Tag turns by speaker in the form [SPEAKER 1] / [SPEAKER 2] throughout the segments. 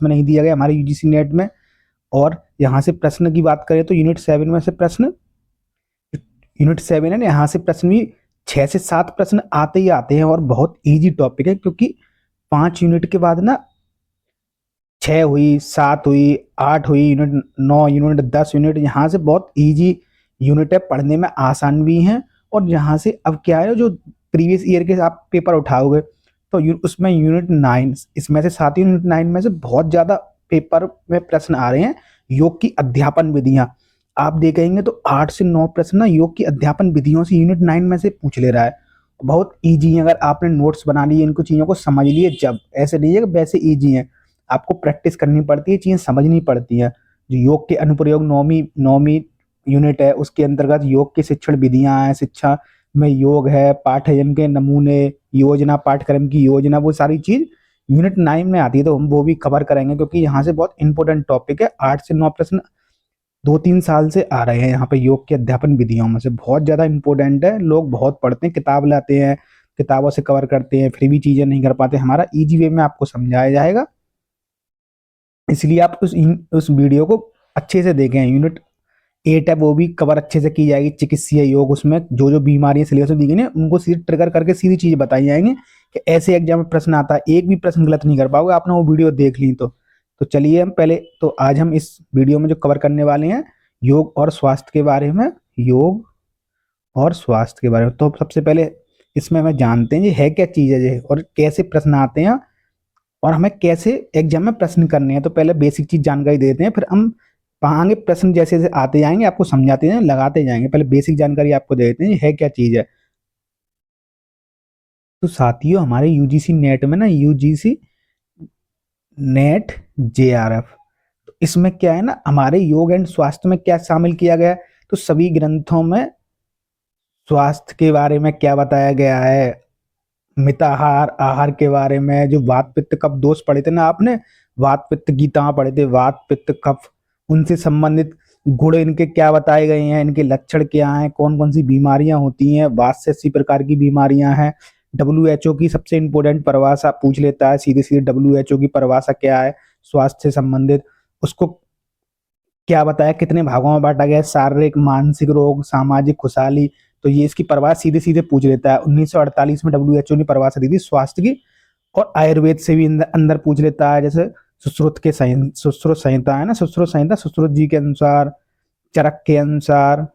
[SPEAKER 1] में नहीं दिया गया हमारे यूजीसी नेट में। और यहाँ से प्रश्न की बात करें तो यूनिट 7 में से प्रश्न, यूनिट 7 है ना, यहाँ से प्रश्न भी 6 से 7 प्रश्न आते ही आते हैं और बहुत ईजी टॉपिक है, क्योंकि 5 यूनिट के बाद ना 6 हुई, 7 हुई, 8 हुई यूनिट, 9 यूनिट, 10 यूनिट, यहाँ से बहुत ईजी यूनिट है, पढ़ने में आसान भी हैं। और यहाँ से अब क्या है, जो प्रीवियस ईयर के आप पेपर उठाओगे तो उसमें यूनिट 9, इसमें से 7 यूनिट 9 में से बहुत ज़्यादा पेपर में प्रश्न आ रहे हैं योग की अध्यापन विधियाँ। आप देखेंगे तो 8 से 9 प्रश्न ना योग की अध्यापन विधियों से यूनिट 9 में से पूछ ले रहा है। बहुत ईजी है, अगर आपने नोट्स बना लिए, इनको चीज़ों को समझ लिए, जब ऐसे नहीं है कि वैसे ईजी है, आपको प्रैक्टिस करनी पड़ती है, चीज़ें समझनी पड़ती हैं। जो योग के अनुप्रयोग नौवीं यूनिट है, उसके अंतर्गत योग की शिक्षण विधियाँ हैं, शिक्षा में योग है, पाठ्यक्रम के नमूने, योजना, पाठ्यक्रम की योजना, वो सारी चीज़ यूनिट 9 में आती है, तो हम वो भी कवर करेंगे, क्योंकि यहाँ से बहुत इंपॉर्टेंट टॉपिक है। 8 से 9 प्रश्न 2-3 साल से आ रहे हैं यहाँ पे योग के अध्यापन विधियों में से, बहुत ज़्यादा इंपॉर्टेंट है। लोग बहुत पढ़ते हैं, किताब लाते हैं, किताबों से कवर करते हैं, फिर भी चीज़ें नहीं कर पाते। हमारा ईजी वे में आपको समझाया जाएगा, इसलिए आप उस वीडियो को अच्छे से देखें। यूनिट 8 है, वो भी कवर अच्छे से की जाएगी, चिकित्सीय योग, उसमें जो जो बीमारियां सिलेबस में दी गई ना, उनको सीधे ट्रिगर करके सीधी चीज़ बताई जाएंगी कि ऐसे एग्जाम में प्रश्न आता है, एक भी प्रश्न गलत नहीं कर पाओगे, आपने वो वीडियो देख ली तो चलिए हम पहले, तो आज हम इस वीडियो में जो कवर करने वाले हैं योग और स्वास्थ्य के बारे में, योग और स्वास्थ्य के बारे में। तो सबसे पहले इसमें हमें जानते हैं ये है क्या चीज़ है ये, और कैसे प्रश्न आते हैं, और हमें कैसे एग्जाम में प्रश्न करने हैं। तो पहले बेसिक चीज जानकारी देते हैं, फिर हम आगे प्रश्न जैसे जैसे आते जाएंगे आपको समझाते जाएंगे, लगाते जाएंगे। पहले बेसिक जानकारी आपको दे देते हैं है क्या चीज है। तो साथियों, हमारे यूजीसी नेट में ना, यूजीसी नेट जेआरएफ, तो इसमें क्या है ना, हमारे योग एंड स्वास्थ्य में क्या शामिल किया गया है, तो सभी ग्रंथों में स्वास्थ्य के बारे में क्या बताया गया है, मिताहार, आहार के बारे में, जो वात पित्त कफ दोष पढ़े थे ना आपने, वात पित्त गीता पढ़े थे, वात पित्त कफ, उनसे संबंधित गुण इनके क्या बताए गए हैं, इनके लक्षण क्या हैं, कौन कौन सी बीमारियां होती हैं, 82 प्रकार की बीमारियां हैं। WHO की सबसे इंपॉर्टेंट परिभाषा पूछ लेता है सीधे सीधे, WHO की परिभाषा क्या है स्वास्थ्य से संबंधित, उसको क्या बताया, कितने भागों में बांटा गया है, शारीरिक, मानसिक रोग, सामाजिक खुशहाली, तो ये इसकी परिभाषा सीधे सीधे पूछ लेता है। 1948 में WHO ने परिभाषा दी थी स्वास्थ्य की। और आयुर्वेद से भी अंदर पूछ लेता है, जैसे सुश्रुत संहिता है ना, सुश्रुत संहिता सुश्रुत जी के अनुसार, चरक के अनुसार,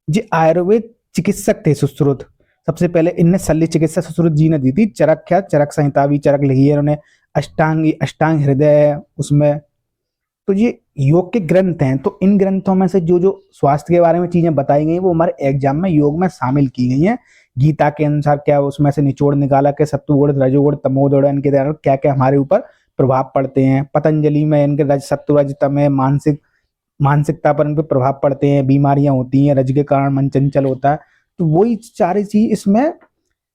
[SPEAKER 1] जी आयुर्वेद चिकित्सक थे सुश्रुत, सबसे पहले इनने शल्य चिकित्सा सुश्रुत जी ने दी थी। चरक क्या, चरक संहिता भी चरक लिखी है इन्होंने, अष्टांग हृदय उसमें। तो ये योग के ग्रंथ हैं, तो इन ग्रंथों में से जो जो स्वास्थ्य के बारे में चीजें बताई गई वो हमारे एग्जाम में योग में शामिल की गई हैं। गीता के अनुसार क्या उसमें से निचोड़ निकाला के सत्वगुण, रजोगुण, तमोगुण, इनके द्वारा क्या क्या हमारे ऊपर प्रभाव पड़ते हैं। पतंजलि में इनके रज सत्व रज तम है, मानसिकता पर इनके प्रभाव पड़ते हैं, बीमारियां होती हैं, रज के कारण मन चंचल होता है। तो वही सारी चीज इसमें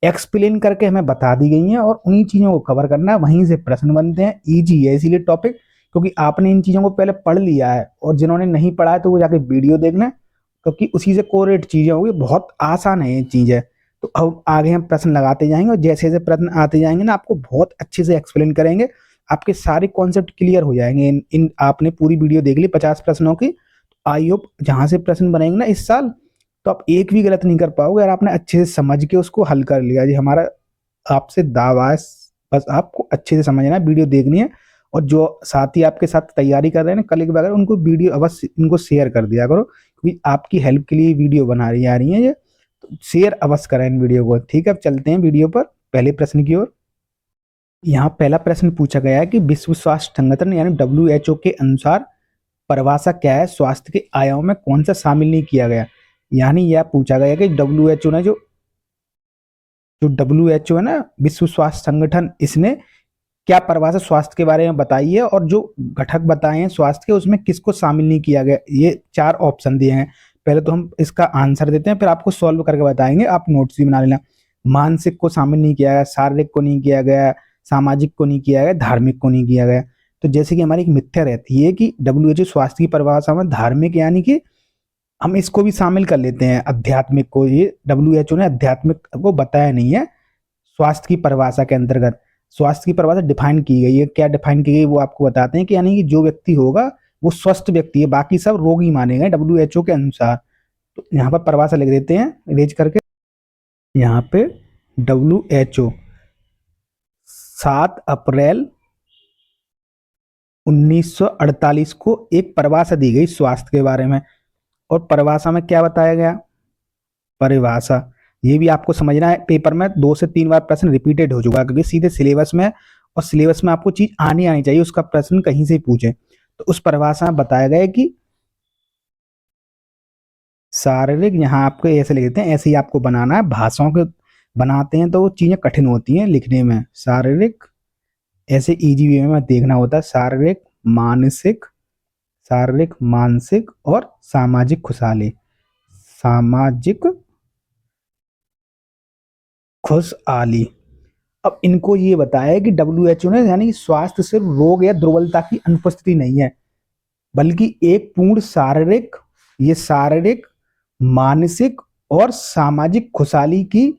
[SPEAKER 1] एक्सप्लेन करके हमें बता दी गई हैं, और उन्हीं चीजों को कवर करना है, वहीं से प्रश्न बनते हैं। ईजी है इसीलिए टॉपिक, क्योंकि आपने इन चीजों को पहले पढ़ लिया है, और जिन्होंने नहीं पढ़ा है तो वो जाके वीडियो देख लें, क्योंकि उसी से कोरिलेट चीजें होगी। बहुत आसान है ये चीज है। तो अब आगे हम प्रश्न लगाते जाएंगे, और जैसे जैसे प्रश्न आते जाएंगे ना, आपको बहुत अच्छे से एक्सप्लेन करेंगे, आपके सारे कॉन्सेप्ट क्लियर हो जाएंगे। इन आपने पूरी वीडियो देख ली 50 प्रश्नों की, आई होप जहां से प्रश्न बनेंगे ना इस साल, तो आप एक भी गलत नहीं कर पाओगे, और आपने अच्छे से समझ के उसको हल कर लिया। जी हमारा आपसे दावा है, बस आपको अच्छे से समझना है, वीडियो देखनी है। और जो साथी आपके साथ तैयारी कर रहे हैं ना कल के बगैर, उनको वीडियो अवश्य इनको शेयर कर दिया करो, क्योंकि आपकी हेल्प के लिए वीडियो बना रही आ रही है ये, तो शेयर अवश्य करें इन वीडियो को। ठीक है, अब चलते हैं वीडियो पर पहले प्रश्न की ओर। यहाँ पहला प्रश्न पूछा गया है कि विश्व स्वास्थ्य संगठन यानी WHO के अनुसार परिभाषा क्या है, स्वास्थ्य के आयामों में कौन सा शामिल नहीं किया गया। यानी यह पूछा गया कि WHO ने जो WHO है ना, विश्व स्वास्थ्य संगठन, इसने क्या परिभाषा स्वास्थ्य के बारे में बताई है, और जो घटक बताए हैं स्वास्थ्य के उसमें किसको शामिल नहीं किया गया। ये 4 ऑप्शन दिए हैं, पहले तो हम इसका आंसर देते हैं, फिर आपको सॉल्व करके बताएंगे, आप नोट्स भी बना लेना। मानसिक को शामिल नहीं किया गया, शारीरिक को नहीं किया गया, सामाजिक को नहीं किया गया, धार्मिक को नहीं किया गया। तो जैसे कि हमारी एक मिथ्या रहती है कि WHO स्वास्थ्य की परिभाषा में धार्मिक, यानी कि हम इसको भी शामिल कर लेते हैं, आध्यात्मिक को। ये WHO ने आध्यात्मिक को बताया नहीं है स्वास्थ्य की परिभाषा के अंतर्गत। स्वास्थ्य की परिभाषा डिफाइन की गई है। क्या डिफाइन की गई वो आपको बताते हैं कि यानी कि जो व्यक्ति होगा वो स्वस्थ व्यक्ति है, बाकी सब रोगी माने गए WHO के अनुसार। तो यहाँ पर परिभाषा लिख देते हैं इरेज करके। यहाँ पे WHO 7 अप्रैल 1948 को एक परिभाषा दी गई स्वास्थ्य के बारे में। और परिभाषा में क्या बताया गया? परिभाषा ये भी आपको समझना है, पेपर में 2 से 3 बार प्रश्न रिपीटेड हो चुका है, क्योंकि सीधे सिलेबस में, और सिलेबस में आपको चीज आनी चाहिए, उसका प्रश्न कहीं से पूछे। तो उस परिभाषा में बताया गया कि शारीरिक, यहाँ आपको ऐसे लिख देते हैं, ऐसे ही आपको बनाना है। भाषाओं के बनाते हैं तो वो चीजें कठिन होती हैं लिखने में। शारीरिक ऐसे इजी वे में देखना होता है। शारीरिक, मानसिक और सामाजिक खुशहाली। सामाजिक खुशहाली। अब इनको ये बताया कि WHO ने, यानी कि स्वास्थ्य सिर्फ रोग या दुर्बलता की अनुपस्थिति नहीं है, बल्कि एक पूर्ण शारीरिक, मानसिक और सामाजिक खुशहाली की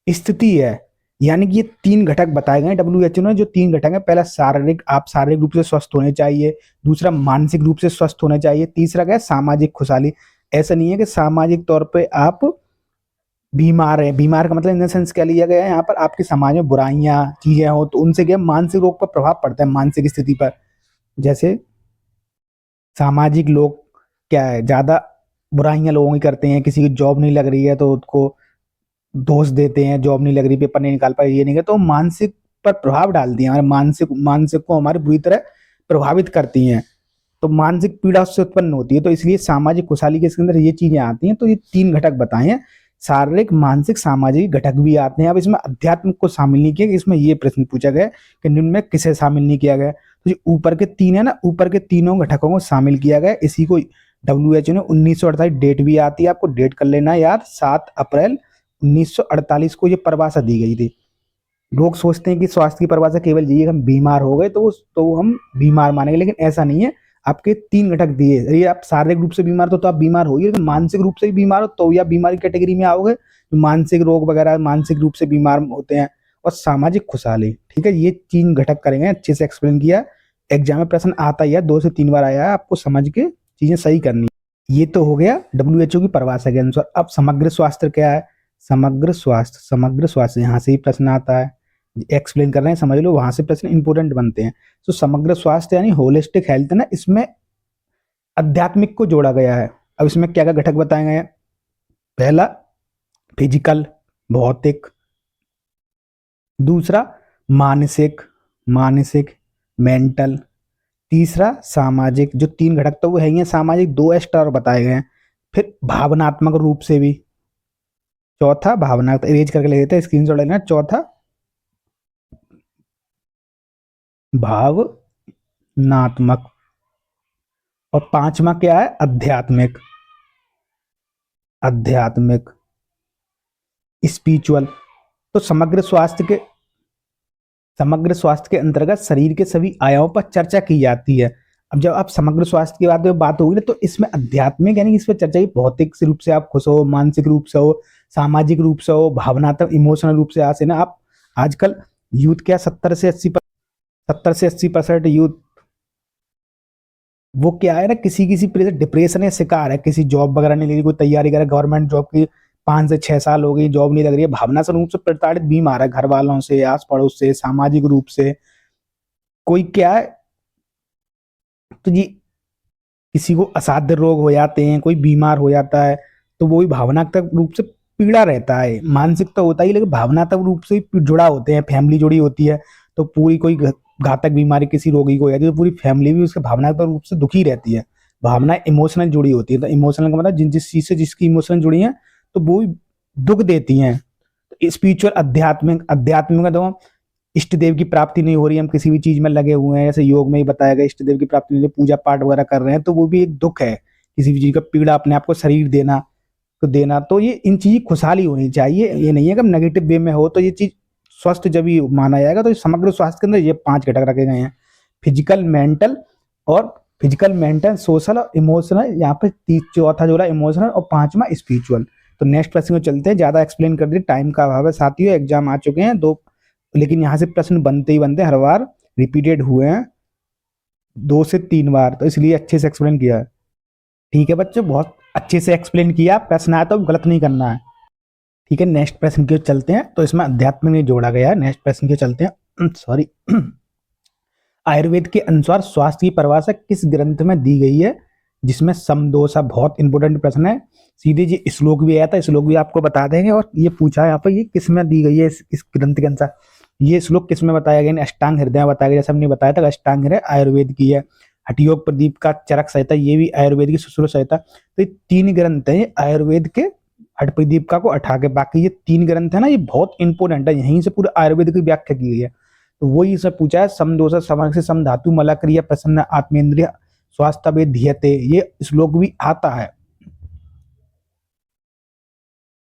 [SPEAKER 1] स्थिति है। यानी कि ये 3 घटक बताए गए WHO ने। जो 3 घटक है, पहला शारीरिक, आप शारीरिक रूप से स्वस्थ होने चाहिए। दूसरा मानसिक रूप से स्वस्थ होना चाहिए। तीसरा क्या है? सामाजिक खुशहाली। ऐसा नहीं है कि सामाजिक तौर पे आप बीमार है, बीमार का मतलब इन द सेंस क्या लिया गया है यहाँ पर, आपके समाज में बुराइयां चीजें हो तो उनसे क्या मानसिक रोग पर प्रभाव पड़ता है, मानसिक स्थिति पर। जैसे सामाजिक लोग क्या है, ज्यादा बुराइयां लोगों की करते हैं, किसी की जॉब नहीं लग रही है तो उसको दोष देते हैं, जॉब नहीं लग रही, पेपर नहीं निकाल पाए, ये नहीं कर, तो मानसिक पर प्रभाव डालती हैं, हमारे मानसिक को हमारी बुरी तरह प्रभावित करती हैं। तो मानसिक पीड़ा उससे उत्पन्न होती है। तो इसलिए सामाजिक खुशहाली के इसके अंदर ये चीजें आती हैं। तो ये 3 घटक बताए हैं, शारीरिक, मानसिक, सामाजिक घटक भी आते हैं। अब इसमें अध्यात्म को शामिल नहीं किया, इसमें ये प्रश्न पूछा गया कि निम्न में किसे शामिल नहीं किया गया। तो जो ऊपर के 3 है ना, ऊपर के तीनों घटकों को शामिल किया गया। इसी को WHO ने 1948, डेट भी आती है, आपको डेट कर लेना यार, 7 अप्रैल 1948 को ये परिभाषा दी गई थी। लोग सोचते हैं कि स्वास्थ्य की परिभाषा केवल यही, हम बीमार हो गए तो हम बीमार मानेंगे, लेकिन ऐसा नहीं है। आपके 3 घटक दिए, यदि आप शारीरिक रूप से बीमार तो आप बीमार होइए, लेकिन मानसिक रूप से भी बीमार हो तो या बीमारी कैटेगरी में आओगे, जो मानसिक रोग वगैरह मानसिक रूप से बीमार होते हैं। और सामाजिक खुशहाली, ठीक है, ये 3 घटक करेंगे, अच्छे से एक्सप्लेन किया। एग्जाम में प्रश्न आता ही है, 2 से 3 बार आया है, आपको समझ के चीजें सही करनी। ये तो हो गया WHO की परिभाषा के अनुसार। अब समग्र स्वास्थ्य क्या है? समग्र स्वास्थ्य यहाँ से ही प्रश्न आता है, एक्सप्लेन कर रहे हैं, समझ लो, वहां से प्रश्न इंपोर्टेंट बनते हैं। तो समग्र स्वास्थ्य यानी होलिस्टिक हेल्थ ना, इसमें आध्यात्मिक को जोड़ा गया है। अब इसमें क्या क्या घटक बताए गए हैं? पहला फिजिकल, भौतिक। दूसरा मानसिक, मेंटल। तीसरा सामाजिक, जो 3 घटक तो वो है ही हैं सामाजिक, 2 एक्स्ट्रा और बताए गए हैं। फिर भावनात्मक रूप से भी। चौथा भावनात्मक, इरेज करके ले लेते हैं, स्क्रीनशॉट लेना। चौथा भावनात्मक। और 5वां क्या है? आध्यात्मिक, स्पिरिचुअल। तो समग्र स्वास्थ्य के अंतर्गत शरीर के सभी आयामों पर चर्चा की जाती है। अब जब आप समग्र स्वास्थ्य की बात होगी ना, तो इसमें आध्यात्मिक यानी इस पर चर्चा की, भौतिक रूप से आप खुश हो, मानसिक रूप से हो, सामाजिक रूप से हो, भावनात्मक इमोशनल रूप से आसे ना आप। आजकल यूथ क्या 70 से 80% यूथ वो क्या है ना, किसी डिप्रेशन या शिकार है, किसी जॉब वगैरह नहीं ले रही, कोई तैयारी करे गवर्नमेंट जॉब की, 5 से 6 साल हो गई, जॉब नहीं लग रही है, भावना से रूप से प्रताड़ित, बीमार है, घर वालों से, आस पड़ोस से, सामाजिक रूप से। कोई क्या है तो जी, किसी को असाध्य रोग हो जाते हैं, कोई बीमार हो जाता है, तो वो भी भावनात्मक रूप से पीड़ा रहता है। मानसिक तो होता ही, लेकिन भावनात्मक रूप से जुड़ा होते हैं, फैमिली जुड़ी होती है। तो पूरी कोई घातक बीमारी किसी रोगी को हो जाती है तो पूरी फैमिली भी उसके भावनात्मक रूप से दुखी रहती है। भावना इमोशनल जुड़ी होती है। तो इमोशनल का मतलब जिस चीज से जिसकी इमोशन जुड़ी है तो वो भी दुख देती हैं। स्पिरिचुअल, अध्यात्मिक का तो इष्ट देव की प्राप्ति नहीं हो रही, हम किसी भी चीज में लगे हुए हैं, जैसे योग में ही बताया गया, इष्ट देव की प्राप्ति नहीं, पूजा पाठ वगैरह कर रहे हैं, तो वो भी एक दुख है, किसी भी चीज का पीड़ा, अपने आप को शरीर देना। तो ये इन चीज खुशहाली होनी चाहिए। ये नहीं है कि नेगेटिव वे में हो तो ये चीज स्वस्थ जब ही माना जाएगा। तो समग्र स्वास्थ्य के अंदर ये 5 घटक रखे गए हैं, फिजिकल, मेंटल, सोशल और इमोशनल। यहाँ पे चौथा जोड़ा इमोशनल और 5वां स्पिरिचुअल। तो नेक्स्ट प्रश्न में चलते हैं, ज्यादा एक्सप्लेन कर दिए, टाइम का अभाव है साथियों, एग्जाम आ चुके हैं, 2 लेकिन यहाँ से प्रश्न बनते ही बनते हर बार रिपीटेड हुए हैं 2 से 3 बार, तो इसलिए अच्छे से एक्सप्लेन किया है। ठीक है बच्चों, बहुत अच्छे से एक्सप्लेन किया। प्रश्न आया तो गलत नहीं करना है। ठीक है, नेक्स्ट प्रश्न की ओर चलते हैं। तो इसमें अध्यात्म नहीं जोड़ा गया है। नेक्स्ट प्रश्न की ओर चलते हैं। सॉरी। आयुर्वेद के अनुसार स्वास्थ्य की परिभाषा किस ग्रंथ में दी गई है जिसमें समदोषा, बहुत इंपोर्टेंट प्रश्न है। सीधे जी श्लोक भी आया था, श्लोक भी आपको बता देंगे। और ये पूछा है यहाँ पर, ये किस में दी गई है इस ग्रंथ के अनुसार, ये श्लोक किस में बताया गया? अष्टांग हृदय में बताया गया। जैसे हमने बताया था अष्टांग हृदय आयुर्वेद की है। हठयोग प्रदीप का चरक संहिता, ये भी आयुर्वेद की सुश्रुत संहिता। तो ये 3 ग्रंथ है आयुर्वेद के, हठ प्रदीप का को हटा के। बाकी ये 3 ग्रंथ है ना, ये बहुत इंपोर्टेंट है, यहीं से पूरे आयुर्वेद की व्याख्या की गई है। तो वही इससे पूछा है, समदोषा समर्थ से सम धातु मला क्रिया प्रसन्न आत्मेंद्रिय स्वास्थ्य वे धियते, ये श्लोक भी आता है।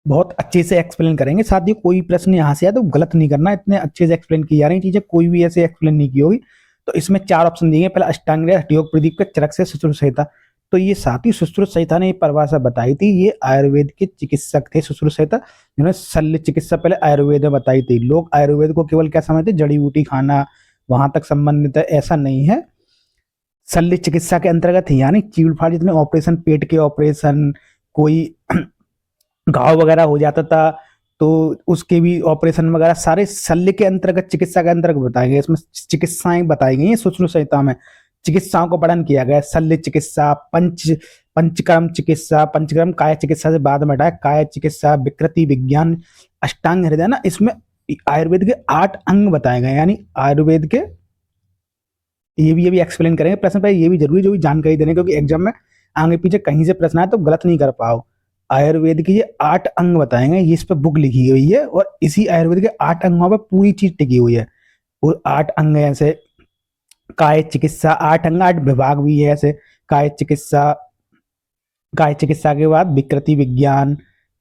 [SPEAKER 1] बहुत अच्छे से एक्सप्लेन करेंगे। साथ ही कोई प्रश्न यहाँ से आया तो गलत नहीं करना, इतने अच्छे से एक्सप्लेन की जा रही चीजें, कोई भी ऐसे एक्सप्लेन नहीं की होगी। तो इसमें 4 ऑप्शन दिए, पहला अष्टांग हठयोग प्रदीप का चरक से सुश्रुत संहिता। तो ये साथ ही सुश्रुत संहिता ने परिभाषा बताई थी। ये आयुर्वेद के चिकित्सक थे सुश्रुत संहिता, जिन्होंने शल्य चिकित्सा पहले आयुर्वेद में बताई थी। लोग आयुर्वेद को केवल क्या समझते, जड़ी बूटी खाना, वहां तक संबंधित है, ऐसा नहीं है। शल्य चिकित्सा के अंतर्गत है, यानी चीड़ फाड़ जितने ऑपरेशन, पेट के ऑपरेशन, कोई घाव वगैरह हो जाता था तो उसके भी ऑपरेशन वगैरह सारे शल्य के अंतर्गत, चिकित्सा के अंतर्गत बताए गए। इसमें चिकित्साएं बताई गई हैं सुश्रुत संहिता में। चिकित्साओं को वर्णन किया गया है, शल्य चिकित्सा, पंचकर्म चिकित्सा, पंचकर्म काय चिकित्सा से बाद में हटाया, काय चिकित्सा, विकृति विज्ञान, अष्टांग हृदय ना, इसमें आयुर्वेद के 8 अंग बताए गए। यानी आयुर्वेद के ये भी एक्सप्लेन करेंगे प्रश्न पर, ये भी जरूरी जो भी जानकारी देने, क्योंकि एग्जाम में आगे पीछे कहीं से प्रश्न आए तो गलत नहीं कर पाओ। आयुर्वेद के ये 8 अंग बताएंगे, ये इस पर बुक लिखी हुई है और इसी आयुर्वेद के 8 अंगों पर पूरी चीज टिकी हुई है। वो 8 अंग ऐसे काय चिकित्सा, 8 अंग 8 विभाग भी है ऐसे। काय चिकित्सा, काय चिकित्सा के बाद विकृति विज्ञान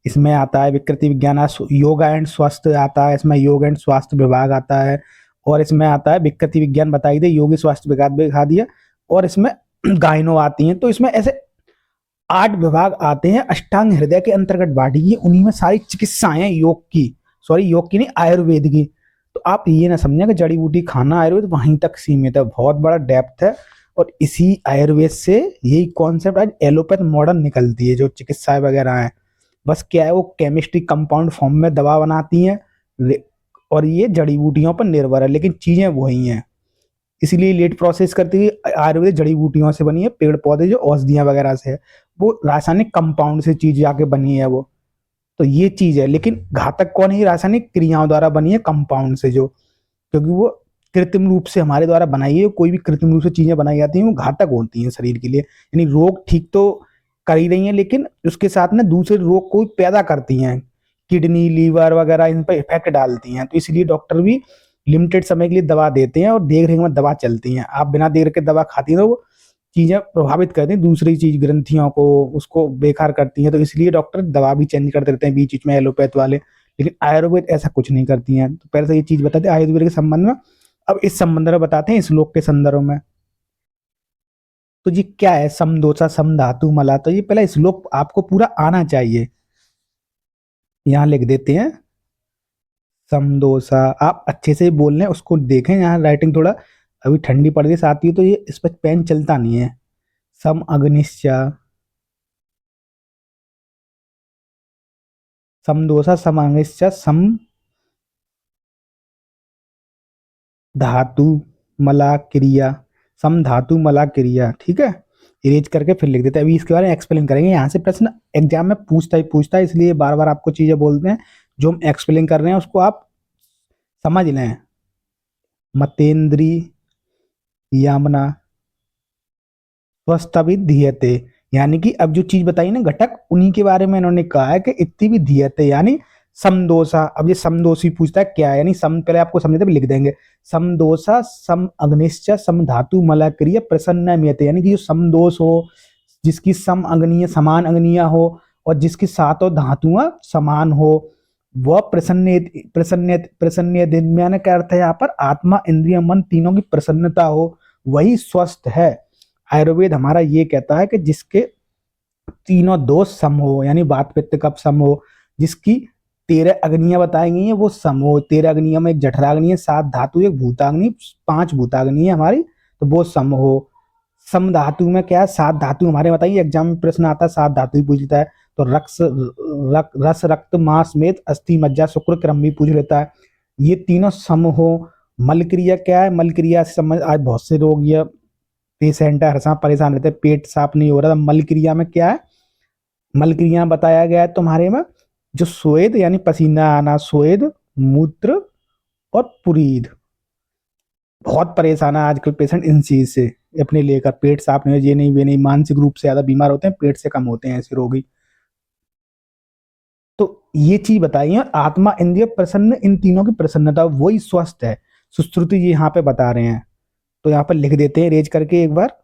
[SPEAKER 1] इसमें आता है, विकृति विज्ञान। योग एंड स्वास्थ्य आता है, इसमें योग एंड स्वास्थ्य विभाग आता है। और इसमें आता है विकृति विज्ञान बताई दे, योगी स्वास्थ्य विभाग भी दिखा दिया। और इसमें गायनो आती हैं। तो इसमें ऐसे 8 विभाग आते हैं, अष्टांग हृदय के अंतर्गत बांटी है। उन्हीं में सारी चिकित्साएं योग की, सॉरी योग की नहीं, आयुर्वेद की। तो आप ये ना समझें कि जड़ी बूटी खाना आयुर्वेद वहीं तक सीमित है, बहुत बड़ा डेप्थ है। और इसी आयुर्वेद से यही कॉन्सेप्ट आज एलोपैथ मॉडर्न निकलती है, जो चिकित्साएं वगैरह हैं। बस क्या है, वो केमिस्ट्री कंपाउंड फॉर्म में दवा बनाती हैं और ये जड़ी बूटियों पर निर्भर है, लेकिन चीजें वही हैं। इसीलिए लेट प्रोसेस करती है। आयुर्वेद जड़ी बूटियों से बनी है, पेड़ पौधे जो औषधियां वगैरह से है, वो रासायनिक कंपाउंड से चीज जाके बनी है वो। तो ये चीज है, लेकिन घातक कौन है? रासायनिक क्रियाओं द्वारा बनी है, कंपाउंड से, जो क्योंकि वो कृत्रिम रूप से हमारे द्वारा बनाई है। कोई भी कृत्रिम रूप से चीजें बनाई जाती हैं वो घातक होती हैं शरीर के लिए। यानी रोग ठीक तो कर ही रही हैं, लेकिन उसके साथ में दूसरे रोग को पैदा करती हैं, किडनी, लीवर वगैरह इन पर इफेक्ट डालती हैं। तो इसलिए डॉक्टर भी लिमिटेड समय के लिए दवा देते हैं और देख रेख में दवा चलती हैं। आप बिना देख रेख के दवा खाती हैं तो वो चीजें प्रभावित करती हैं, दूसरी चीज ग्रंथियों को, उसको बेकार करती हैं। तो इसलिए डॉक्टर दवा भी चेंज कर देते हैं बीच बीच में, एलोपैथ वाले। लेकिन आयुर्वेद ऐसा कुछ नहीं करती हैं। तो पहले से ये चीज बताते हैं आयुर्वेद के संबंध में। अब इस संबंध में बताते हैं इस श्लोक के संदर्भ में। तो ये क्या है, समदोषा सम धातु मला। तो ये पहला श्लोक आपको पूरा आना चाहिए। यहाँ लिख देते हैं समदोषा, आप अच्छे से बोल रहे हैं उसको देखें। यहाँ राइटिंग थोड़ा अभी ठंडी पड़ गई साथ ही, तो ये इस पर पेन चलता नहीं है। सम अग्निश्चा, समदोषा सम अग्निश्चा सम धातु मला क्रिया, सम धातु मला क्रिया। ठीक है, इरेज करके फिर लिख देते हैं। अभी इसके बारे में एक्सप्लेन करेंगे। यहाँ से प्रश्न एग्जाम में पूछता है, इसलिए बार बार आपको चीजें बोलते हैं। जो हम एक्सप्लेन कर रहे हैं उसको आप समझ लें। मतेंद्री यामना स्वस्थविधीयते, यानी कि अब जो चीज बताई ना घटक, उन्हीं के बारे में इन्होंने कहा है कि इतनी भी धीयते, यानी समदोषा। अब ये समदोषी पूछता है क्या है, यानी सम पहले आपको समझते लिख देंगे। समदोषा सम अग्निश्च सम धातु मला क्रिया प्रसन्न मियते, यानी कि जो समदोष हो, जिसकी सम अग्निय समान अग्निय हो और जिसकी सातों धातुआं समान हो, वह प्रसन्न प्रसन्न प्रसन्न का अर्थ है यहाँ पर आत्मा इंद्रिय मन तीनों की प्रसन्नता हो, वही स्वस्थ है। आयुर्वेद हमारा ये कहता है कि जिसके तीनों दोष सम हो, यानी वात पित्त कफ सम हो, जिसकी 13 अग्नियां बताई गई हैं, वो सम हो। 13 अग्नियों में एक जठराग्नि है, 7 धातु, एक भूताग्नि, 5 भूताग्नि है हमारी, तो वो सम हो। सम धातु में क्या है, 7 धातु हमारे बताइए, एग्जाम में प्रश्न आता है 7 धातु ही पूछ लेता है। तो रस रक्त मांस मेद अस्थि मज्जा शुक्र क्रम भी पूछ लेता है। ये तीनों सम हो। मल क्रिया क्या है, मल क्रिया से समझ, आज बहुत से रोग ये पेशेंट है हर समय परेशान रहते हैं, पेट साफ नहीं हो रहा था। मल क्रिया में क्या है, मल क्रिया बताया गया है तुम्हारे में, जो स्वेद यानी पसीना आना, स्वेद, मूत्र और पुरीद। बहुत परेशान है आजकल पेशेंट इन चीज से, अपने लेकर पेट साफ नहीं हो, ये नहीं वे नहीं, मानसिक रूप से ज्यादा बीमार होते हैं, पेट से कम होते हैं ऐसे रोगी। तो ये चीज बताइए, आत्मा इंद्रिय प्रसन्न, इन तीनों की प्रसन्नता वही स्वस्थ है। सुश्रुति जी यहाँ पे बता रहे हैं, तो यहाँ पर लिख देते हैं रेज करके एक बार।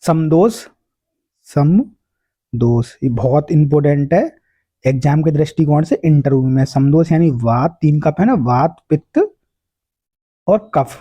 [SPEAKER 1] समदोष, सम दोष, ये बहुत इंपॉर्टेंट है एग्जाम के दृष्टिकोण से, इंटरव्यू में। समदोष यानी वात, 3 कफ है ना, वात पित्त और कफ,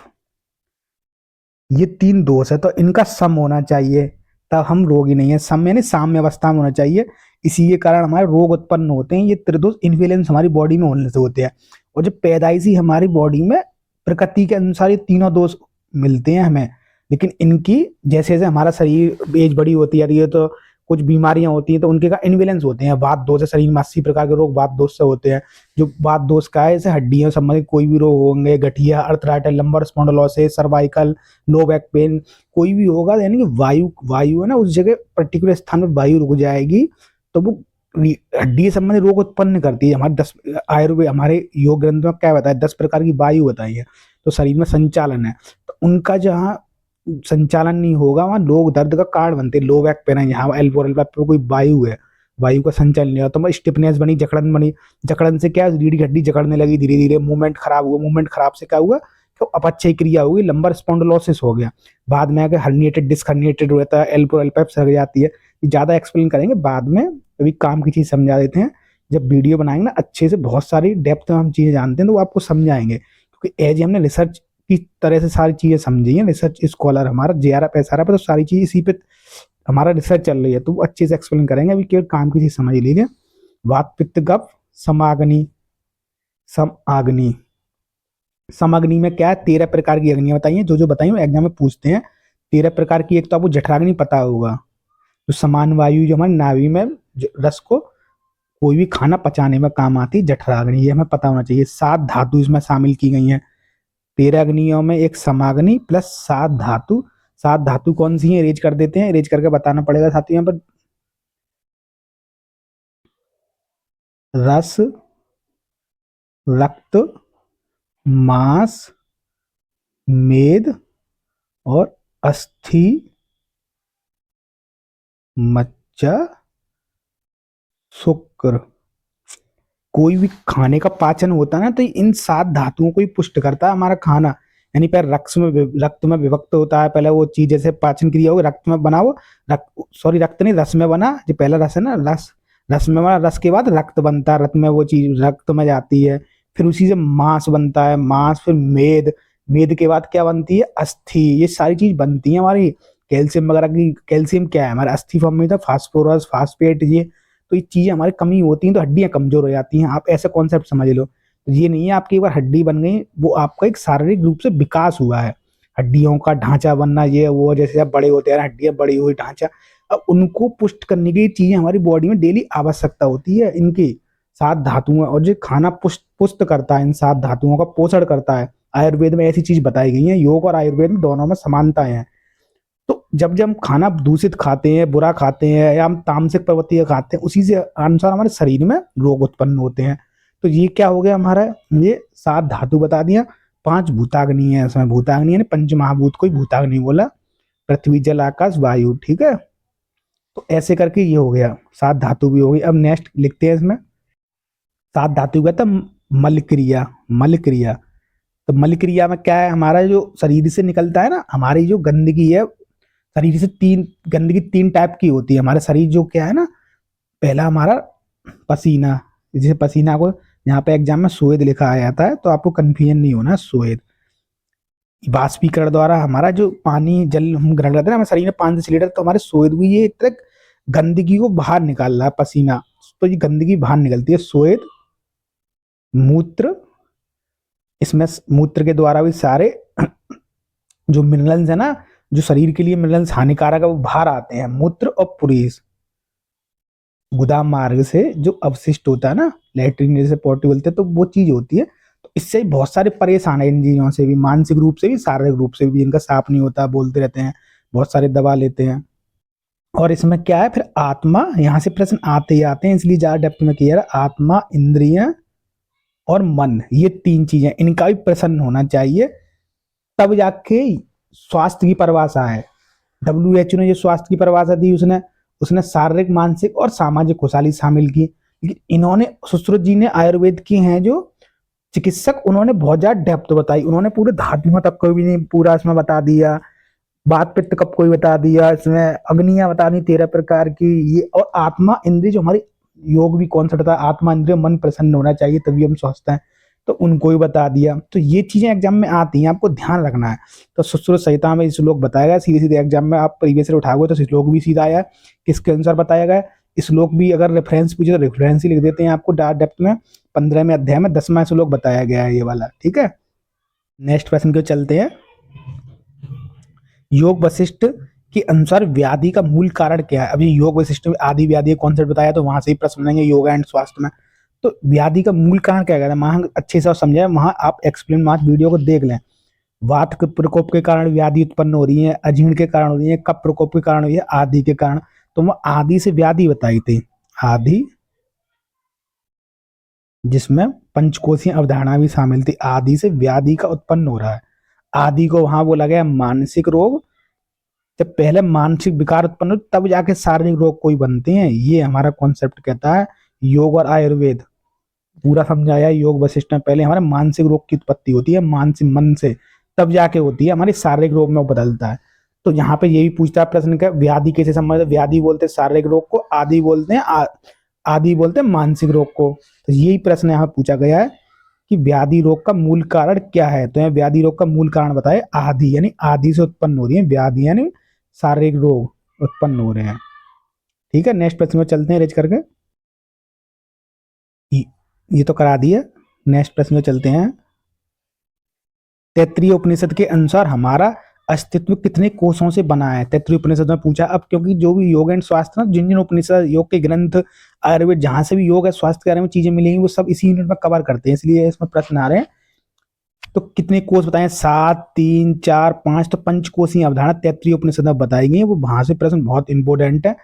[SPEAKER 1] ये 3 दोष है, तो इनका सम होना चाहिए, तब हम रोगी नहीं है। सम यानी साम्य अवस्था में होना चाहिए, इसी के कारण हमारे रोग उत्पन्न होते हैं। ये त्रिदोष इन्फ्लुएंस हमारी बॉडी में होने से होते हैं, और जो पैदाइशी हमारी बॉडी में प्रकृति के अनुसार ये तीनों दोष मिलते हैं हमें, लेकिन इनकी जैसे जैसे हमारा शरीर एज बड़ी होती है, ये तो कुछ बीमारियां होती हैं तो उनके का इन्वेलेंस होते हैं। वात दोष है, शरीर में 80 प्रकार के रोग वात दोष से होते हैं। जो वात दोष का है, जैसे हड्डियों संबंधित कोई भी रोग होंगे, गठिया, arthritis, lumbar spondylosis, cervical, low back pain, कोई भी होगा, यानी कि वायु वायु है ना, उस जगह पर्टिकुलर स्थान में वायु रुक जाएगी, तो वो हड्डी संबंधी रोग उत्पन्न करती है। हमारे 10 आयुर्वेद, हमारे योग ग्रंथ में क्या बताया, 10 प्रकार की वायु बताई है, तो शरीर में संचालन है, तो उनका जहाँ संचालन नहीं होगा वहाँ लोग दर्द का कारण बनते हैं। लो बैक पेन है, यहाँ एल्बो पे कोई वायु है, वायु का संचालन नहीं होता, तो स्टिफनेस बनी, जकड़न बनी, जकड़न से क्या, रीढ़ की हड्डी जकड़ने लगी, धीरे धीरे मूवमेंट खराब हुआ, मूवमेंट खराब से क्या हुआ, तो अपचय क्रिया होगी, लंबर स्पॉन्डिलोसिस हो गया, बाद में आगे हर्निएटेड डिस्क हर्निएटेड रहता है, एल्बो सर जाती है। ज्यादा एक्सप्लेन करेंगे बाद में, अभी काम की चीज समझा देते हैं, जब वीडियो बनाएंगे ना अच्छे से, बहुत सारी डेप्थ में हम चीजें जानते हैं तो वो आपको समझाएंगे, क्योंकि एज हमने रिसर्च की तरह से सारी चीजें समझी है, रिसर्च स्कॉलर हमारा JRF SRF, तो सारी चीज इसी पे हमारा रिसर्च चल रही है, तो अच्छे से एक्सप्लेन करेंगे। अभी केवल काम की चीज समझ लीजिए। वात पित्त कफ समाग्नि, समाग्नि, समाग्नि में क्या है, 13 प्रकार की अग्नियां बताइए, जो जो बताइए एग्जाम में पूछते हैं। 13 प्रकार की, एक तो आपको जठराग्नि पता होगा, जो समान वायु जो हमारे नाभि में रस को कोई भी खाना पचाने में काम आती है, जठराग्नि, ये हमें पता होना चाहिए। 7 धातु इसमें शामिल की गई हैं, 13 अग्नियों में एक समाग्नि प्लस 7 धातु। 7 धातु कौन सी है, रेज कर देते हैं, रेज करके बताना पड़ेगा साथियों। यहाँ पर रस, रक्त, मांस, मेद और अस्थि मज्जा शुक्र। कोई भी खाने का पाचन होता है ना, तो इन 7 धातुओं को ही पुष्ट करता है हमारा खाना, यानी पहले रक्त में विभक्त होता है, पहले वो चीज जैसे पाचन क्रिया हो, रक्त में बना, वो रक्त नहीं, रस में बना, जो पहला रस है ना, रस में बना, रस के बाद रक्त बनता है, रक्त में वो चीज रक्त में जाती है, फिर उसी से मांस बनता है, मांस, फिर मेद, मेद के बाद क्या बनती है, अस्थि, ये सारी चीज बनती है हमारी। कैल्शियम वगैरह की, कैल्शियम क्या है हमारे अस्थि फॉर्म में था, फास्फोरस, फास्फेट, ये तो ये चीजें हमारी कमी होती हैं तो हड्डियां कमजोर हो जाती हैं, आप ऐसा कॉन्सेप्ट समझ लो। तो ये नहीं है आपकी एक बार हड्डी बन गई, वो आपका एक शारीरिक रूप से विकास हुआ है, हड्डियों का ढांचा बनना, ये वो, जैसे आप बड़े होते हैं हड्डियां बड़ी हुई, ढांचा, अब उनको पुष्ट करने की चीजें हमारी बॉडी में डेली आवश्यकता होती है इनकी। 7 धातुओं, और जो खाना पुष्ट पुष्ट करता है, इन 7 धातुओं का पोषण करता है। आयुर्वेद में ऐसी चीज बताई गई है, योग और आयुर्वेद में दोनों में समानताएं हैं। तो जब जब हम खाना दूषित खाते हैं, बुरा खाते हैं, या हम तामसिक प्रवृत्ति खाते हैं, उसी से अनुसार हमारे शरीर में रोग उत्पन्न होते हैं। तो ये क्या हो गया हमारा, ये 7 धातु बता दिया, 5 भूताग्नि है इसमें, भूताग्नि यानी पंच महाभूत को ही भूताग्नि बोला, पृथ्वी जल आकाश वायु, ठीक है। तो ऐसे करके ये हो गया, 7 धातु भी हो गई। अब नेक्स्ट लिखते हैं इसमें, 7 धातु का था मल क्रिया, मल क्रिया। तो मल क्रिया में क्या है, हमारा जो शरीर से निकलता है ना, हमारी जो गंदगी है शरीर से, गंदगी 3 टाइप की होती है हमारे शरीर, जो क्या है ना, पहला हमारा पसीना, जैसे पसीना को यहाँ पे एग्जाम में स्वेद लिखा आ जाता है, तो आपको कंफ्यूजन नहीं होना, स्वेद। बाष्पीकरण द्वारा हमारा जो पानी जल हम ग्रहण करते हैं ना, हमारे शरीर में 5 से 6 लीटर, तो हमारे स्वेद भी ये एक तरह गंदगी को बाहर निकाल रहा है, पसीना तो ये गंदगी बाहर निकलती है। स्वेद, मूत्र, इसमें मूत्र के द्वारा भी सारे जो मिनरल्स है ना, जो शरीर के लिए मिनरल्स हानिकारक है वो बाहर आते हैं। मूत्र और पुरीस, गुदाम मार्ग से जो अवशिष्ट होता है ना, लेटरिन जैसे पोटी बोलते हैं, तो वो चीज होती है। तो इससे बहुत सारे परेशान है इन चीजों से भी, मानसिक रूप से भी शारीरिक रूप से भी। इनका साफ नहीं होता, बोलते रहते हैं, बहुत सारे दवा लेते हैं। और इसमें क्या है फिर, आत्मा, यहाँ से प्रश्न आते ही आते हैं, इसलिए ज्यादा डेप्थ में किया है। आत्मा, इंद्रिय और मन, ये तीन चीजें, इनका भी प्रश्न होना चाहिए, तब जाके स्वास्थ्य की परिभाषा है। WHO ने जो स्वास्थ्य की परिभाषा दी, उसने उसने शारीरिक, मानसिक और सामाजिक खुशहाली शामिल की। लेकिन इन्होंने, सुश्रुत जी ने, आयुर्वेद की हैं जो चिकित्सक, उन्होंने बहुत ज्यादा डेप्थ बताई। उन्होंने पूरे धातुओं तक को भी नहीं पूरा इसमें बता दिया, बात पित्त कब कोई बता दिया, इसमें अग्नियां बता दी 13 प्रकार की, ये। और आत्मा इंद्रिय, जो हमारी योग भी कौन सा था, आत्मा इंद्रिय मन प्रसन्न होना चाहिए तभी हम स्वस्थ हैं, तो उनको ही बता दिया। तो ये चीजें एग्जाम में आती हैं, आपको ध्यान रखना है। तो सुश्रुत संहिता में श्लोक बताया गया, सीधे सीधे एग्जाम में आप प्रीवियस ईयर उठाओगे तो श्लोक भी सीधा आया, किसके अनुसार बताया गया। श्लोक भी अगर रेफरेंस पूछे तो रेफरेंस ही लिख देते हैं आपको डेप्थ में। 15वें अध्याय में 10वां श्लोक बताया गया है ये वाला, ठीक है। नेक्स्ट प्रश्न को चलते हैं। योग वशिष्ठ के अनुसार व्याधि का मूल कारण क्या है। अभी योग वशिष्ठ में आदि व्याधि कॉन्सेप्ट बताया, तो वहां से ही प्रश्न बनेंगे योगा एंड स्वास्थ्य में। तो व्याधि का मूल कारण क्या कहता है, वहां अच्छे से समझाए, वहां आप एक्सप्लेन मार्च वीडियो को देख लें। वात के प्रकोप के कारण व्याधि उत्पन्न हो रही है, अजीर्ण के कारण हो रही है, कफ प्रकोप के कारण हो रही है, आदि के कारण। तो वो आदि से व्याधि बताई थी, आदि, जिसमें पंचकोशीय अवधारणा भी शामिल थी। आदि से व्याधि का उत्पन्न हो रहा है, आदि को वहां बोला गया मानसिक रोग। जब पहले मानसिक विकार उत्पन्न हो तब जाके शारीरिक रोग कोई बनते हैं, ये हमारा कॉन्सेप्ट कहता है। योग और आयुर्वेद पूरा समझाया योग वशिष्ठ में। पहले हमारे मानसिक रोग की उत्पत्ति होती है, मानसिक मन से, तब जाके होती है हमारे शारीरिक रोग में बदलता है। तो यहाँ पे ये भी पूछता है प्रश्न का, व्याधि कैसे संबंधित, व्याधि बोलते हैं शारीरिक रोग को, आदि बोलते हैं आदि बोलते हैं मानसिक रोग को। तो यही प्रश्न यहाँ पूछा गया है कि व्याधि रोग का मूल कारण क्या है। तो यहाँ व्याधि रोग का मूल कारण बताए, आदि, यानी आदि से उत्पन्न हो रही है व्याधि, यानी शारीरिक रोग उत्पन्न हो रहे हैं, ठीक है। नेक्स्ट प्रश्न में चलते हैं रेज करके, ये तो करा दिया। नेक्स्ट प्रश्न में चलते हैं। तैत्तिरीय उपनिषद के अनुसार हमारा अस्तित्व कितने कोषों से बना है। तैत्तिरीय उपनिषद में पूछा। अब क्योंकि जो भी योग एंड स्वास्थ्य ना, जिन जिन उपनिषद, योग के ग्रंथ, आयुर्वेद, जहां से भी योग है स्वास्थ्य के बारे में चीजें मिलेंगी, वो सब इसी यूनिट में कवर करते हैं, इसलिए इसमें प्रश्न आ रहे हैं। तो कितने कोष बताएं, 7, 3, 4, 5। तो पंचकोशीय अवधारणा तैत्तिरीय उपनिषद में बताई गई है, वो वहां से प्रश्न बहुत इंपॉर्टेंट है।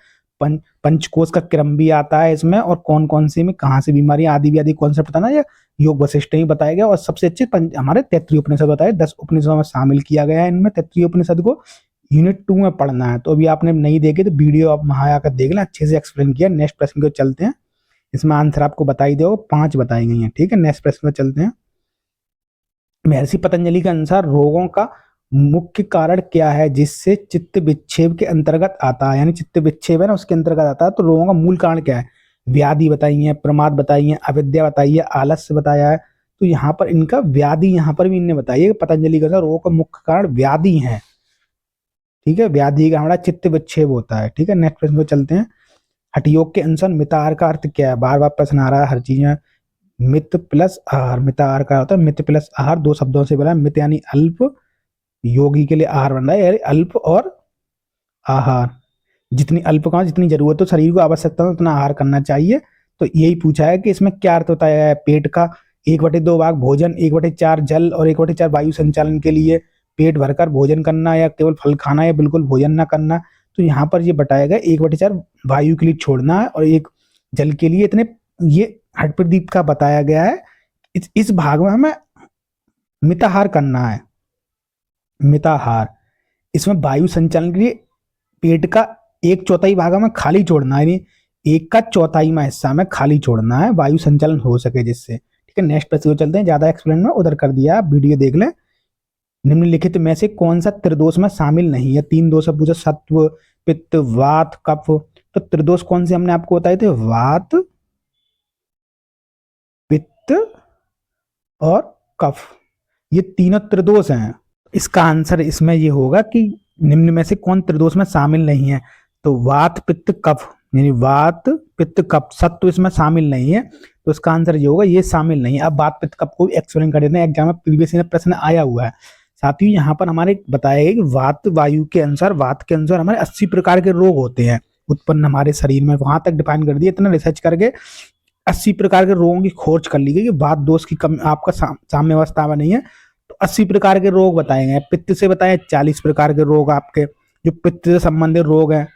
[SPEAKER 1] पंचकोश का क्रम भी आता है इसमें, और कौन कौन से में कहाँ से बीमारी, आदि व्याधि कॉन्सेप्ट था ना, ये योग वशिष्ठ ही बताया गया। और सबसे अच्छे हमारे तैत्तिरीय उपनिषद बताए, 10 उपनिषदों में शामिल किया गया है। इनमें तैत्तिरीय उपनिषद को यूनिट 2 में पढ़ना है, तो अभी आपने नहीं देखे तो वीडियो आप वहां आकर देख लें, अच्छे से एक्सप्लेन किया। नेक्स्ट प्रश्न को चलते हैं, इसमें आंसर आपको बताई दो, 5 बताई गई है, ठीक है। नेक्स्ट प्रश्न में चलते हैं। महर्षि पतंजलि के अनुसार रोगों का मुख्य कारण क्या है जिससे चित्त विक्षेप के अंतर्गत आता है, यानी चित्त विक्षेप है ना उसके अंतर्गत आता है। तो रोगों का मूल कारण क्या है, व्याधि बताई है, प्रमाद बताई है, अविद्या बताई है, आलस्य बताया है। तो यहाँ पर इनका व्याधि, यहाँ पर भी इनने बताई है पतंजलि के अनुसार रोगों का मुख्य कारण व्याधि है, ठीक है। व्याधि का हमारा चित्त विक्षेप होता है, ठीक है। नेक्स्ट प्रश्न को चलते हैं। हठयोग के अनुसार मितार का अर्थ क्या है, बार बार प्रश्न आ रहा है हर चीज में। मित प्लस आहार, मितार का होता है मित प्लस आहार, 2 शब्दों से बना। मित यानी अल्प, योगी के लिए आहार बन रहा है, यानी अल्प और आहार, जितनी अल्प का जितनी जरूरत हो शरीर को, आवश्यकता हो उतना आहार करना चाहिए। तो यही पूछा है कि इसमें क्या अर्थ होता है, पेट का 1/2 भाग भोजन, 1/4 जल और 1/4 वायु संचालन के लिए पेट भरकर भोजन करना, या केवल फल खाना, या बिल्कुल भोजन ना करना। तो यहाँ पर ये बताया गया 1/4 वायु के लिए छोड़ना है और 1 जल के लिए, इतने ये हठप्रदीप का बताया गया है। इस भाग में हमें मिताहार करना है, मिताहार। इसमें वायु संचालन के लिए पेट का 1/4 भाग में खाली छोड़ना है, यानी 1/4 हिस्सा में खाली छोड़ना है, वायु संचालन हो सके जिससे, ठीक है। नेक्स्ट प्रश्न को चलते हैं, ज्यादा एक्सप्लेन में उधर कर दिया, वीडियो देख लें। निम्नलिखित में से कौन सा त्रिदोष में शामिल नहीं है। 3 दोष पूछा, सत्व, पित्त, वात, कफ। तो त्रिदोष कौन से हमने आपको बताए थे, वात, पित्त और कफ, ये तीनों त्रिदोष हैं। इसका आंसर इसमें ये होगा कि निम्न में से कौन त्रिदोष में शामिल नहीं है। तो वात, पित्त, कफ यानी वात पित्त कफ, सत्व इसमें शामिल नहीं है, तो इसका आंसर ये होगा, ये शामिल नहीं है। अब वात पित्त कफ को भी एक्सप्लेन कर देते हैं, एग्जाम में प्रीवियस ईयर प्रश्न आया हुआ है। साथ ही यहाँ पर हमारे बताया गया कि वात वायु के अनुसार, वात के अनुसार हमारे 80 प्रकार के रोग होते हैं उत्पन्न हमारे शरीर में, वहां तक डिफाइन कर दिया। इतना रिसर्च करके 80 प्रकार के रोगों की खोज कर ली गई कि वात दोष की कम आपका साम्य अवस्था में नहीं है, तो 80 प्रकार के रोग बताए गए। पित्त से बताए 40 प्रकार के रोग आपके जो पित्त से संबंधित रोग हैं,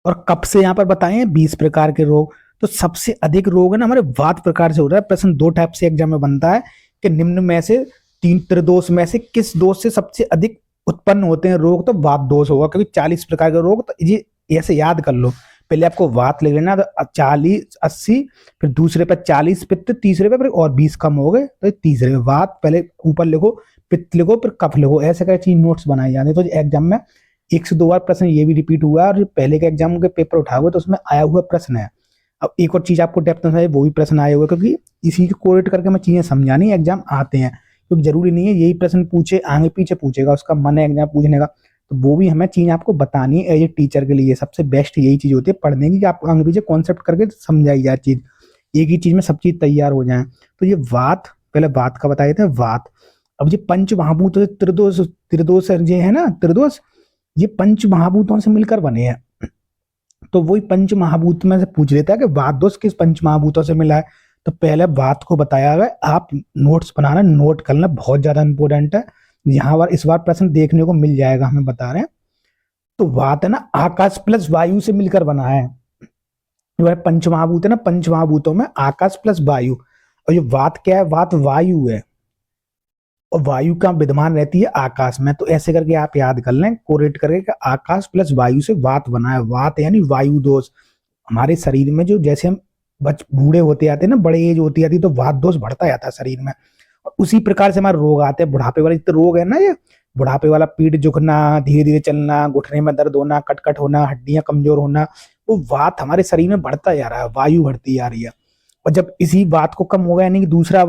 [SPEAKER 1] और कफ से यहाँ पर बताए हैं 20 प्रकार के रोग। तो सबसे अधिक रोग है ना हमारे वात प्रकार से हो रहा है। प्रश्न दो टाइप से एग्जाम में बनता है कि निम्न में से तीन त्रिदोष में से किस दोष से सबसे अधिक उत्पन्न होते हैं रोग, तो वात दोष होगा, क्योंकि 40 प्रकार के रोग, तो ये ऐसे याद कर लो। पहले आपको वात लिख लेना, तो 40 80, फिर दूसरे पे 40 पित्त, तीसरे पे और 20 कम हो गए, तो तीसरे वात पहले ऊपर लिखो, पित्त लिखो, फिर कफ लिखो, ऐसे कर चीज नोट्स बनाए जाते हैं। तो एग्जाम में 1 से 2 बार प्रश्न ये भी रिपीट हुआ है, और पहले के एग्जाम के पेपर उठाए हुए तो उसमें आया हुआ प्रश्न है। अब एक और चीज आपको डेप्थ में वो भी प्रश्न आए हुए, क्योंकि इसी को कोरिलेट करके मैं चीजें समझानी एग्जाम आते हैं, क्योंकि जरूरी नहीं है यही प्रश्न पूछे, आगे पीछे पूछेगा, उसका मन है एग्जाम पूछने का, तो वो भी हमें चीज आपको बतानी है। एज ए टीचर के लिए सबसे बेस्ट यही चीज होती है पढ़ने की, कि आप आगे पीछे कॉन्सेप्ट करके समझाई जाए चीज, एक ही चीज में सब चीज तैयार हो जाए। तो ये वात, पहले वात का बताए थे वात। अब ये पंच महाभूत त्रिदोष, त्रिदोष ये है ना त्रिदोष, ये पंच महाभूतों से मिलकर बने हैं। तो वही पंच महाभूत में से पूछ लेता है कि वात दोष किस पंच महाभूतों से मिला है। तो पहले वात को बताया गया, आप नोट्स बनाना, नोट करना बहुत ज्यादा इंपॉर्टेंट है। यहाँ पर इस बार प्रश्न देखने को मिल जाएगा, हमें बता रहे हैं। तो वात है ना आकाश प्लस वायु से मिलकर बना है। जो है पंच महाभूत है ना, पंच महाभूतों में आकाश प्लस वायु, और ये वात क्या है, वात वायु है, और वायु का विद्यमान रहती है आकाश में। तो ऐसे करके आप याद कर लें कोरेट करके कि आकाश प्लस वायु से वात बना है। वात यानी वायु दोष। हमारे शरीर में जो जैसे हम बूढ़े होते जाते हैं ना, बड़े एज होती जाती है, तो वात दोष बढ़ता जाता है शरीर में, और उसी प्रकार से हमारे रोग आते हैं। बुढ़ापे वाले जितने रोग है ना, ये बुढ़ापे वाला पीठ झुकना, धीरे धीरे चलना, घुटने में दर्द होना, कटकट होना, हड्डियां कमजोर होना, वो वात हमारे शरीर में बढ़ता जा रहा है, वायु बढ़ती जा रही है। और जब इसी बात को कम होगा, यानी कि दूसरा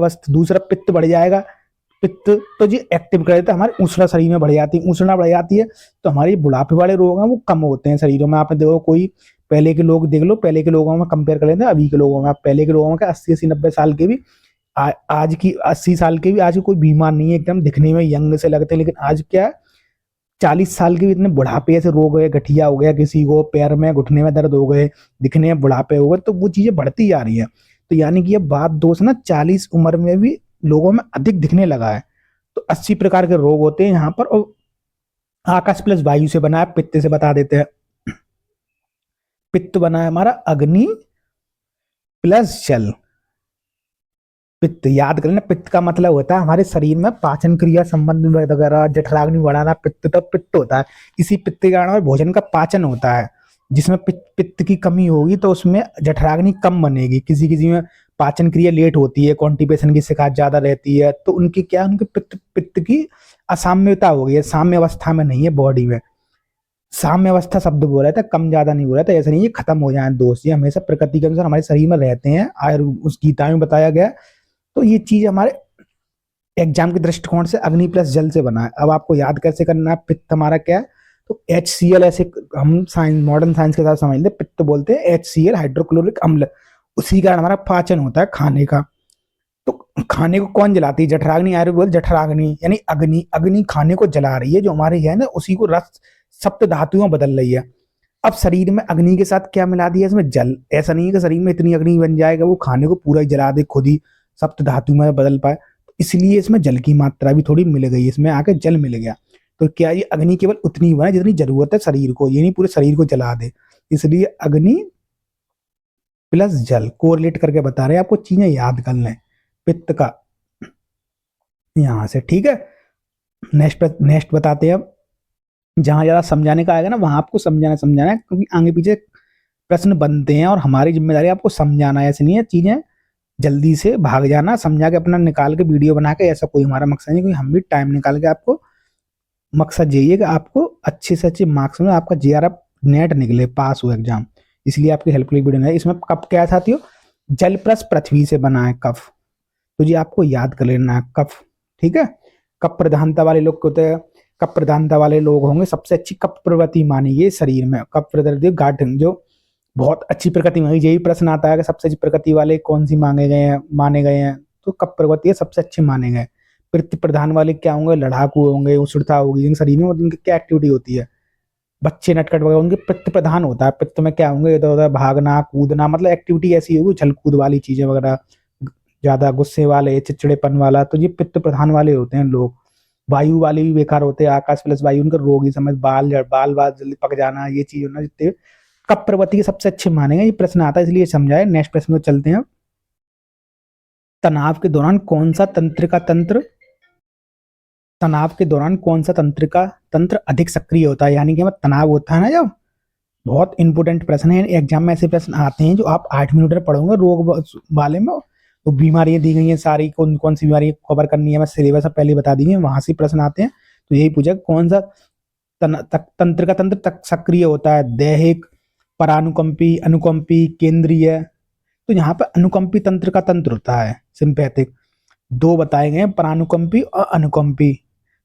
[SPEAKER 1] पित्त बढ़ जाएगा, पित्त तो जी एक्टिव कर देता है, हमारी ऊष्णा शरीर में बढ़ जाती है, ऊष्णा बढ़ जाती है, तो हमारे बुढ़ापे वाले रोग हैं वो कम होते हैं शरीरों में। आपने देखो कोई पहले के लोग देख लो, पहले के लोगों में कंपेयर कर लेते हैं अभी के लोगों में, आप पहले के लोगों में 80 90 साल के भी, आज की 80 साल के भी आज कोई बीमार नहीं है, एकदम दिखने में यंग से लगते हैं। लेकिन आज क्या है, 40 साल के भी इतने बुढ़ापे ऐसे रोग है, गठिया हो गया किसी को, पैर में घुटने में दर्द हो गए, दिखने में बुढ़ापे हो गए, तो वो चीजें बढ़ती जा रही है। तो यानी कि ये बात दोष ना 40 उम्र में भी लोगों में अधिक दिखने लगा है। तो 80 प्रकार के रोग होते हैं यहाँ पर, और आकाश प्लस वायु से बना है। पित्त से बता देते हैं, पित्त बना है हमारा अग्नि प्लस जल। पित्त याद कर लेना, पित्त का मतलब होता है हमारे शरीर में पाचन क्रिया संबंध वगैरह, जठराग्नि बढ़ाना, पित्त तब पित्त होता है। इसी पित्त के कारण भोजन का पाचन होता है। जिसमें पित्त की कमी होगी तो उसमें जठराग्नि कम बनेगी। किसी किसी में पाचन क्रिया लेट होती है, कॉन्टिपेशन की शिकायत ज्यादा रहती है, तो उनकी क्या, उनके पित्त की असाम्यता हो गई है, साम्य अवस्था में नहीं है बॉडी में। साम्य अवस्था शब्द बोल रहा था, कम ज्यादा नहीं बोल रहा था, ऐसा नहीं ये खत्म हो जाए दोष, ये हमेशा प्रकृति के अनुसार हमारे शरीर में रहते हैं, उस गीता में बताया गया। तो ये चीज हमारे एग्जाम के दृष्टिकोण से अग्नि प्लस जल से बना है। अब आपको याद कैसे करना है, पित्त हमारा क्या है, तो HCl, ऐसे हम साइंस मॉडर्न साइंस के साथ समझ लेते, पित्त बोलते हैं HCl हाइड्रोक्लोरिक अम्ल। उसी कारण हमारा पाचन होता है खाने का। तो खाने को कौन जलाती है, जठराग्नि, आयुर्वेद जठराग्नि यानी अग्नि, अग्नि खाने को जला रही है, जो हमारे है ना उसी को रस सप्त धातुओं में बदल रही है। अब शरीर में अग्नि के साथ क्या मिला दिया, इसमें जल। ऐसा नहीं है कि शरीर में इतनी अग्नि बन जाएगा वो खाने को पूरा ही जला दे, खुद ही सप्त धातु में बदल पाए, तो इसलिए इसमें जल की मात्रा भी थोड़ी मिल गई, इसमें आके जल मिल गया। तो क्या ये अग्नि केवल उतनी बने जितनी जरूरत है शरीर को, ये नहीं पूरे शरीर को जला दे, इसलिए अग्नि प्लस जल कोरिलेट करके बता रहे हैं, आपको चीजें याद कर लें पित्त का यहां से, ठीक है। नेक्स्ट बताते हैं। अब जहां ज्यादा समझाने का आएगा ना वहां आपको समझाना है, क्योंकि आगे पीछे प्रश्न बनते हैं और हमारी जिम्मेदारी आपको समझाना है। ऐसे नहीं है चीजें जल्दी से भाग जाना, समझा के अपना निकाल के वीडियो बना के, ऐसा कोई हमारा मकसद नहीं, क्योंकि हम भी टाइम निकाल के आपको, मकसद यही है कि आपको अच्छे से अच्छे मार्क्स में आपका JRF नेट निकले, पास हो एग्जाम, इसलिए आपकी हेल्प के लिए वीडियो है। इसमें कप क्या साथियों, जल प्लस पृथ्वी से बना है कफ, तो जी आपको याद कर लेना है कफ, ठीक है। कप प्रधानता वाले लोग होते हैं, कप प्रधानता वाले लोग होंगे सबसे अच्छी कप प्रवृत्ति मानी ये शरीर में, कप प्रवृत्ति गाठ जो बहुत अच्छी प्रकृति में, यही प्रश्न आता है कि सबसे अच्छी प्रकृति वाले कौन सी माने गए हैं, तो कप प्रकृति सबसे अच्छे माने गए। पितृ प्रधान वाले क्या होंगे, लड़ाकू होंगे, उत्सुकता होगी इन शरीर में, उनकी क्या एक्टिविटी होती है, बच्चे नटखट वगैरह उनके पित्त प्रधान होता है। पित्त में क्या होंगे, इधर उधर भागना कूदना, मतलब एक्टिविटी ऐसी होगी उछल कूद वाली चीजें वगैरह, ज्यादा गुस्से वाले चिड़चिड़ेपन वाला, तो ये पित्त प्रधान वाले होते हैं लोग। वायु वाले भी बेकार होते हैं, आकाश प्लस वायु, उनका रोगी समझ, बाल जल्दी पक जाना, ये चीज होना, जितने कप प्रवृत्ति के सबसे अच्छे मानेंगे। ये प्रश्न आता है इसलिए समझाए। नेक्स्ट प्रश्न में चलते हैं। तनाव के दौरान कौन सा तनाव के दौरान कौन सा तंत्रिका तंत्र अधिक सक्रिय होता है, यानी कि हमें तनाव होता है ना जब, बहुत इंपॉर्टेंट प्रश्न है, एग्जाम में ऐसे प्रश्न आते हैं जो आप 8 मिनट में पढ़ोगे रोग वाले में। तो बीमारियां दी गई हैं सारी, कौन कौन सी बीमारी कवर करनी है, मैं सिलेबस पहले बता दी है, वहां से प्रश्न आते हैं। तो यही पूछा कौन सा तंत्र का तंत्र तक सक्रिय होता है, दैहिक, परानुकंपी, अनुकंपी, केंद्रीय। तो यहाँ पे अनुकंपी तंत्र का तंत्र होता है, सिंपैथिक। दो बताए गए हैं, परानुकंपी और अनुकंपी।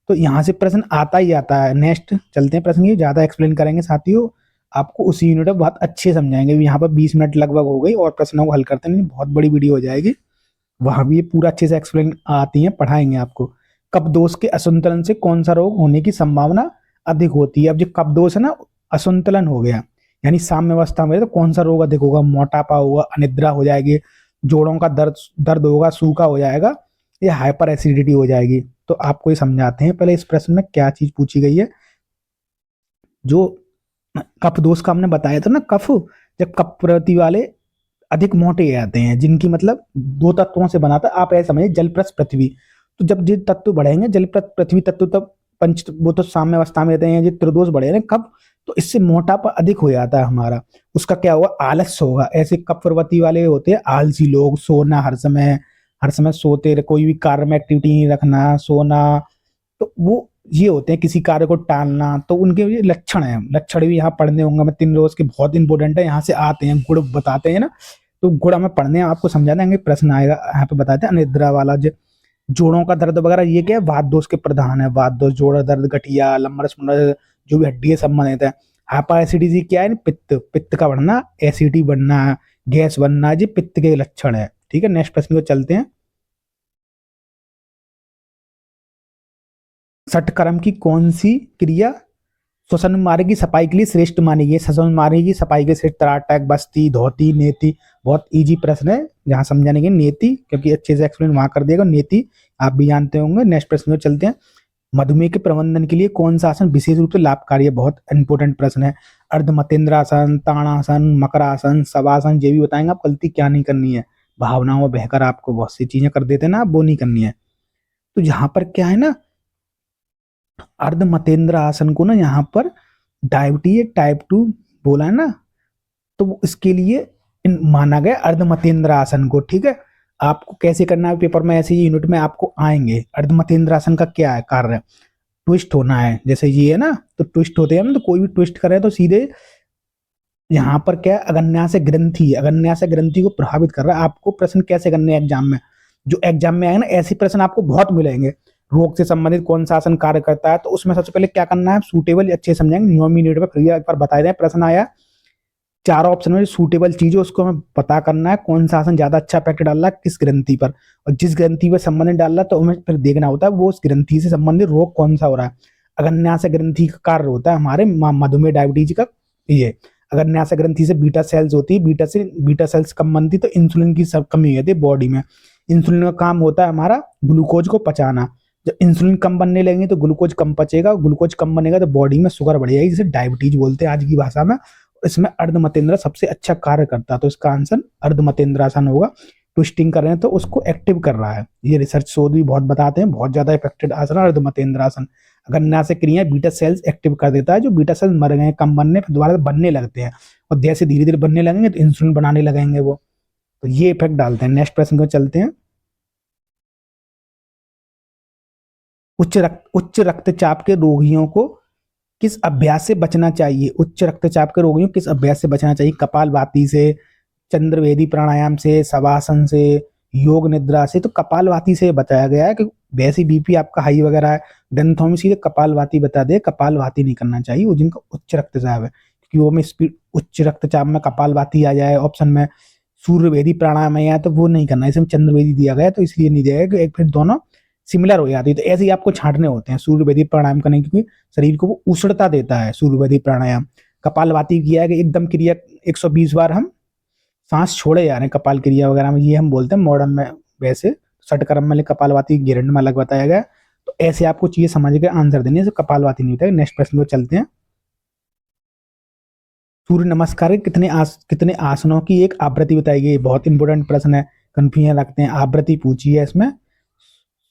[SPEAKER 1] तो यहाँ से प्रश्न आता ही आता है। नेक्स्ट चलते हैं प्रश्न, ये ज्यादा एक्सप्लेन करेंगे साथियों, आपको उसी यूनिट में बहुत अच्छे समझाएंगे। यहाँ पर 20 मिनट लगभग हो गई और प्रश्नों को हल करते नहीं, बहुत बड़ी वीडियो हो जाएगी, वहां भी ये पूरा अच्छे से एक्सप्लेन आती है, पढ़ाएंगे आपको। कपदोष के असंतुलन से कौन सा रोग होने की संभावना अधिक होती है। अब जो कपदोष है ना, असंतुलन हो गया यानी साम्य अवस्था में, तो कौन सा रोग अधिक होगा, मोटापा होगा, अनिद्रा हो जाएगी, जोड़ों का दर्द दर्द होगा, सूखा हो जाएगा, या हाइपर एसिडिटी हो जाएगी। तो आपको ये समझाते हैं पहले इस प्रश्न में क्या चीज पूछी गई है। जो कफ दोष का हमने बताया था ना, कफ, जब कफ प्रवृत्ति वाले अधिक मोटे जाते हैं, जिनकी मतलब 2 तत्वों से बना था, आप ऐसे समझिए जल प्लस पृथ्वी। तो जब जो तत्व बढ़ेंगे, जल प्लस पृथ्वी तत्व, तब पंच वो तो साम्य अवस्था में रहते हैं, जो त्रिदोष बढ़े कब, तो इससे मोटापा अधिक हो जाता है हमारा। उसका क्या होगा, आलस्य होगा। ऐसे कफ प्रवृत्ति वाले होते हैं आलसी लोग, सोना हर समय सोते रहे, कोई भी कार्य में एक्टिविटी नहीं रखना, सोना, तो वो ये होते हैं किसी कार्य को टालना। तो उनके ये लक्षण है, लक्षण भी यहाँ पढ़ने होंगे, मैं 3 रोज के बहुत इंपॉर्टेंट है, यहाँ से आते हैं, गुण बताते हैं ना, तो गुण हमें पढ़ने आपको समझा देंगे, प्रश्न आएगा यहाँ पे बताते हैं। अनिद्रा वाला जो जोड़ों का दर्द वगैरह, ये क्या है, वात दोष के प्रधान है, वात दोष, जोड़ दर्द, गठिया, लंबर जो भी हड्डी संबंधित है। हाइपर एसिडिटी क्या है, पित्त, पित्त का बढ़ना, एसिडिटी बढ़ना, गैस बनना, जी पित्त के लक्षण है। ठीक है, नेक्स्ट प्रश्न को चलते हैं। षटकर्म की कौन सी क्रिया श्वसन मार्ग की सफाई के लिए श्रेष्ठ मानी गई। श्वसन मार्ग की सफाई के श्रेष्ठ तराटक, बस्ती, धोती, नेति। बहुत इजी प्रश्न है, जहां समझाने के नेति, क्योंकि अच्छे से एक्सप्लेन वहां कर दिएगा, नेति आप भी जानते होंगे। नेक्स्ट प्रश्न में चलते हैं। मधुमेह के प्रबंधन के लिए कौन सा आसन विशेष रूप से लाभकारी है, बहुत इंपॉर्टेंट प्रश्न है। अर्धमतेंद्रासन, ताड़ासन, मकरासन, शवासन, ये भी बताएंगे आप, गलती क्या नहीं करनी है, भावनाओं में बहकर आपको बहुत सी चीजें कर देते हैं ना, वो नहीं करनी है। तो यहाँ पर क्या है ना, अर्ध मतेंद्र आसन को ना यहाँ पर डायबिटीज टाइप 2 बोला है ना, तो इसके लिए माना गया अर्ध मतेंद्र आसन को। ठीक है, आपको कैसे करना है पेपर में, ऐसे यूनिट में आपको आएंगे। अर्ध मतेंद्र आसन का क्या है कार्य, ट्विस्ट होना है, जैसे ये है ना, तो ट्विस्ट होते हैं ना, तो कोई भी ट्विस्ट करे तो सीधे यहाँ पर क्या है, अगन्यास ग्रंथि, अगन्यास ग्रंथि को प्रभावित कर रहा है। आपको प्रश्न कैसे करने हैं एग्जाम में, जो एग्जाम में आए ना, ऐसे प्रश्न आपको बहुत मिलेंगे। रोग से संबंधित कौन सा आसन कार्य करता है, तो उसमें सबसे पहले क्या करना है, सूटेबल, अच्छे समझाएंगे 9 मिनट में, फिर एक बार बता दें। प्रश्न आया 4 ऑप्शन में, सूटेबल चीज है उसको हमें पता करना है, कौन सा आसन ज्यादा अच्छा इफेक्ट डाल रहा है किस ग्रंथि पर, और जिस ग्रंथि पर संबंधित डाल रहा है तो हमें फिर देखना होता है वो उस ग्रंथि से संबंधित रोग कौन सा हो रहा है। अगन्यास ग्रंथि का कार्य होता है हमारे मधुमेह डायबिटीज का, ये अगन्यास ग्रंथि से बीटा सेल्स होती है, बीटा सेल्स कम बनती तो इंसुलिन की सब कमी होती है बॉडी में। इंसुलिन का काम होता है हमारा ग्लूकोज को पचाना, जब इंसुलिन कम बनने लगेंगे तो ग्लूकोज कम पचेगा, ग्लूकोज कम बनेगा तो बॉडी में शुगर बढ़ जाएगी, जिसे डायबिटीज बोलते हैं आज की भाषा में। इसमें अर्धमतेंद्र सबसे अच्छा कार्य करता है, तो इसका आंसर अर्धमतेंद्रासन होगा। ट्विस्टिंग कर रहे हैं तो उसको एक्टिव कर रहा है, ये रिसर्च शोध भी बहुत बताते हैं, बहुत ज्यादा इफेक्टेड आसन अर्धमतेंद्रासन। अगर ना से क्रिया बीटा सेल्स एक्टिव कर देता है, जो बीटा सेल्स मर गए कम बनने, फिर दोबारा बनने लगते हैं, और जैसे धीरे धीरे बनने लगेंगे तो इंसुलिन बनाने लगेंगे वो, तो ये इफेक्ट डालते हैं। नेक्स्ट प्रश्न को चलते हैं। उच्च रक्तचाप के रोगियों को किस अभ्यास से बचना चाहिए, उच्च रक्तचाप के रोगियों को किस अभ्यास से बचना चाहिए, कपालभाति से, चंद्रवेदी प्राणायाम से, शवासन से, योग निद्रा से। तो कपालभाति से बताया गया है कि वैसे बीपी आपका हाई वगैरह है, ग्रंथों में सीधे कपालभाति बता दे, कपालभाति नहीं करना चाहिए वो जिनका उच्च रक्तचाप है, क्यों में स्पीड, उच्च रक्तचाप में कपालभाति आ जाए ऑप्शन में, सूर्यवेदी प्राणायाम है तो वो नहीं करना, इसमें चंद्रवेदी दिया गया तो इसलिए नहीं दिया गया, एक फिर दोनों सिमिलर हो जाती है। तो ऐसे ही आपको छांटने होते हैं सूर्यवेदी प्राणायाम करने, क्योंकि शरीर को वो उष्णता देता है सूर्यवेदी प्राणायाम। कपालभाति किया है कि एकदम क्रिया 120 बार हम सांस छोड़े जा रहे हैं कपाल क्रिया वगैरह में, ये हम बोलते हैं मॉडर्न में। वैसे षटकर्म में कपालभाति गिरंड में अलग बताया गया। तो ऐसे आपको चीजें समझ के आंसर देने से कपालभाति नहीं होता है। नेक्स्ट प्रश्न को चलते हैं। सूर्य नमस्कार के कितने आसनों की एक आवृत्ति बताई गई? बहुत इंपॉर्टेंट प्रश्न है, कंफ्यूजन रखते हैं। आवृत्ति पूछी है इसमें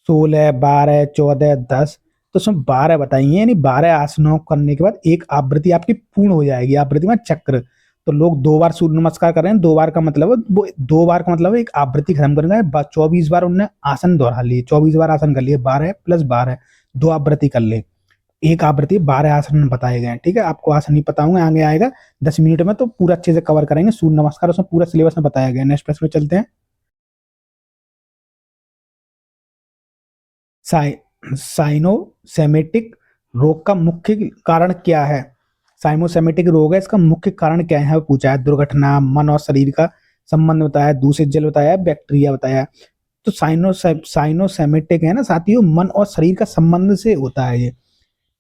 [SPEAKER 1] 16, 12, 14, 10, तो उसमें 12 बताइए, यानी 12 आसनों करने के बाद एक आवृत्ति आपकी पूर्ण हो जाएगी। आवृत्ति में चक्र, तो लोग 2 बार सूर्य नमस्कार कर रहे हैं, 2 बार का मतलब है वो 2 बार का मतलब है एक आवृत्ति खत्म करेंगे। 24 बार उन्होंने आसन दोहरा लिए, 24 बार आसन कर लिए, 12 प्लस 12 2 आवृत्ति कर ले, एक आवृत्ति 12 आसन बताए गए हैं। ठीक है, आपको आसन नहीं पता होंगे, आगे आएगा 10 मिनट में तो पूरा अच्छे से कवर करेंगे सूर्य नमस्कार, उसमें पूरा सिलेबस में बताया गया। नेक्स्ट प्रश्न में चलते हैं। साइनोसेमेटिक रोग का मुख्य कारण क्या है? साइनोसेमेटिक रोग है, इसका मुख्य कारण क्या है पूछा है। दुर्घटना, मन और शरीर का संबंध बताया, दूषित जल बताया, बैक्टीरिया बताया। तो साइनोसेमेटिक है ना साथियों, मन और शरीर का संबंध से होता है ये।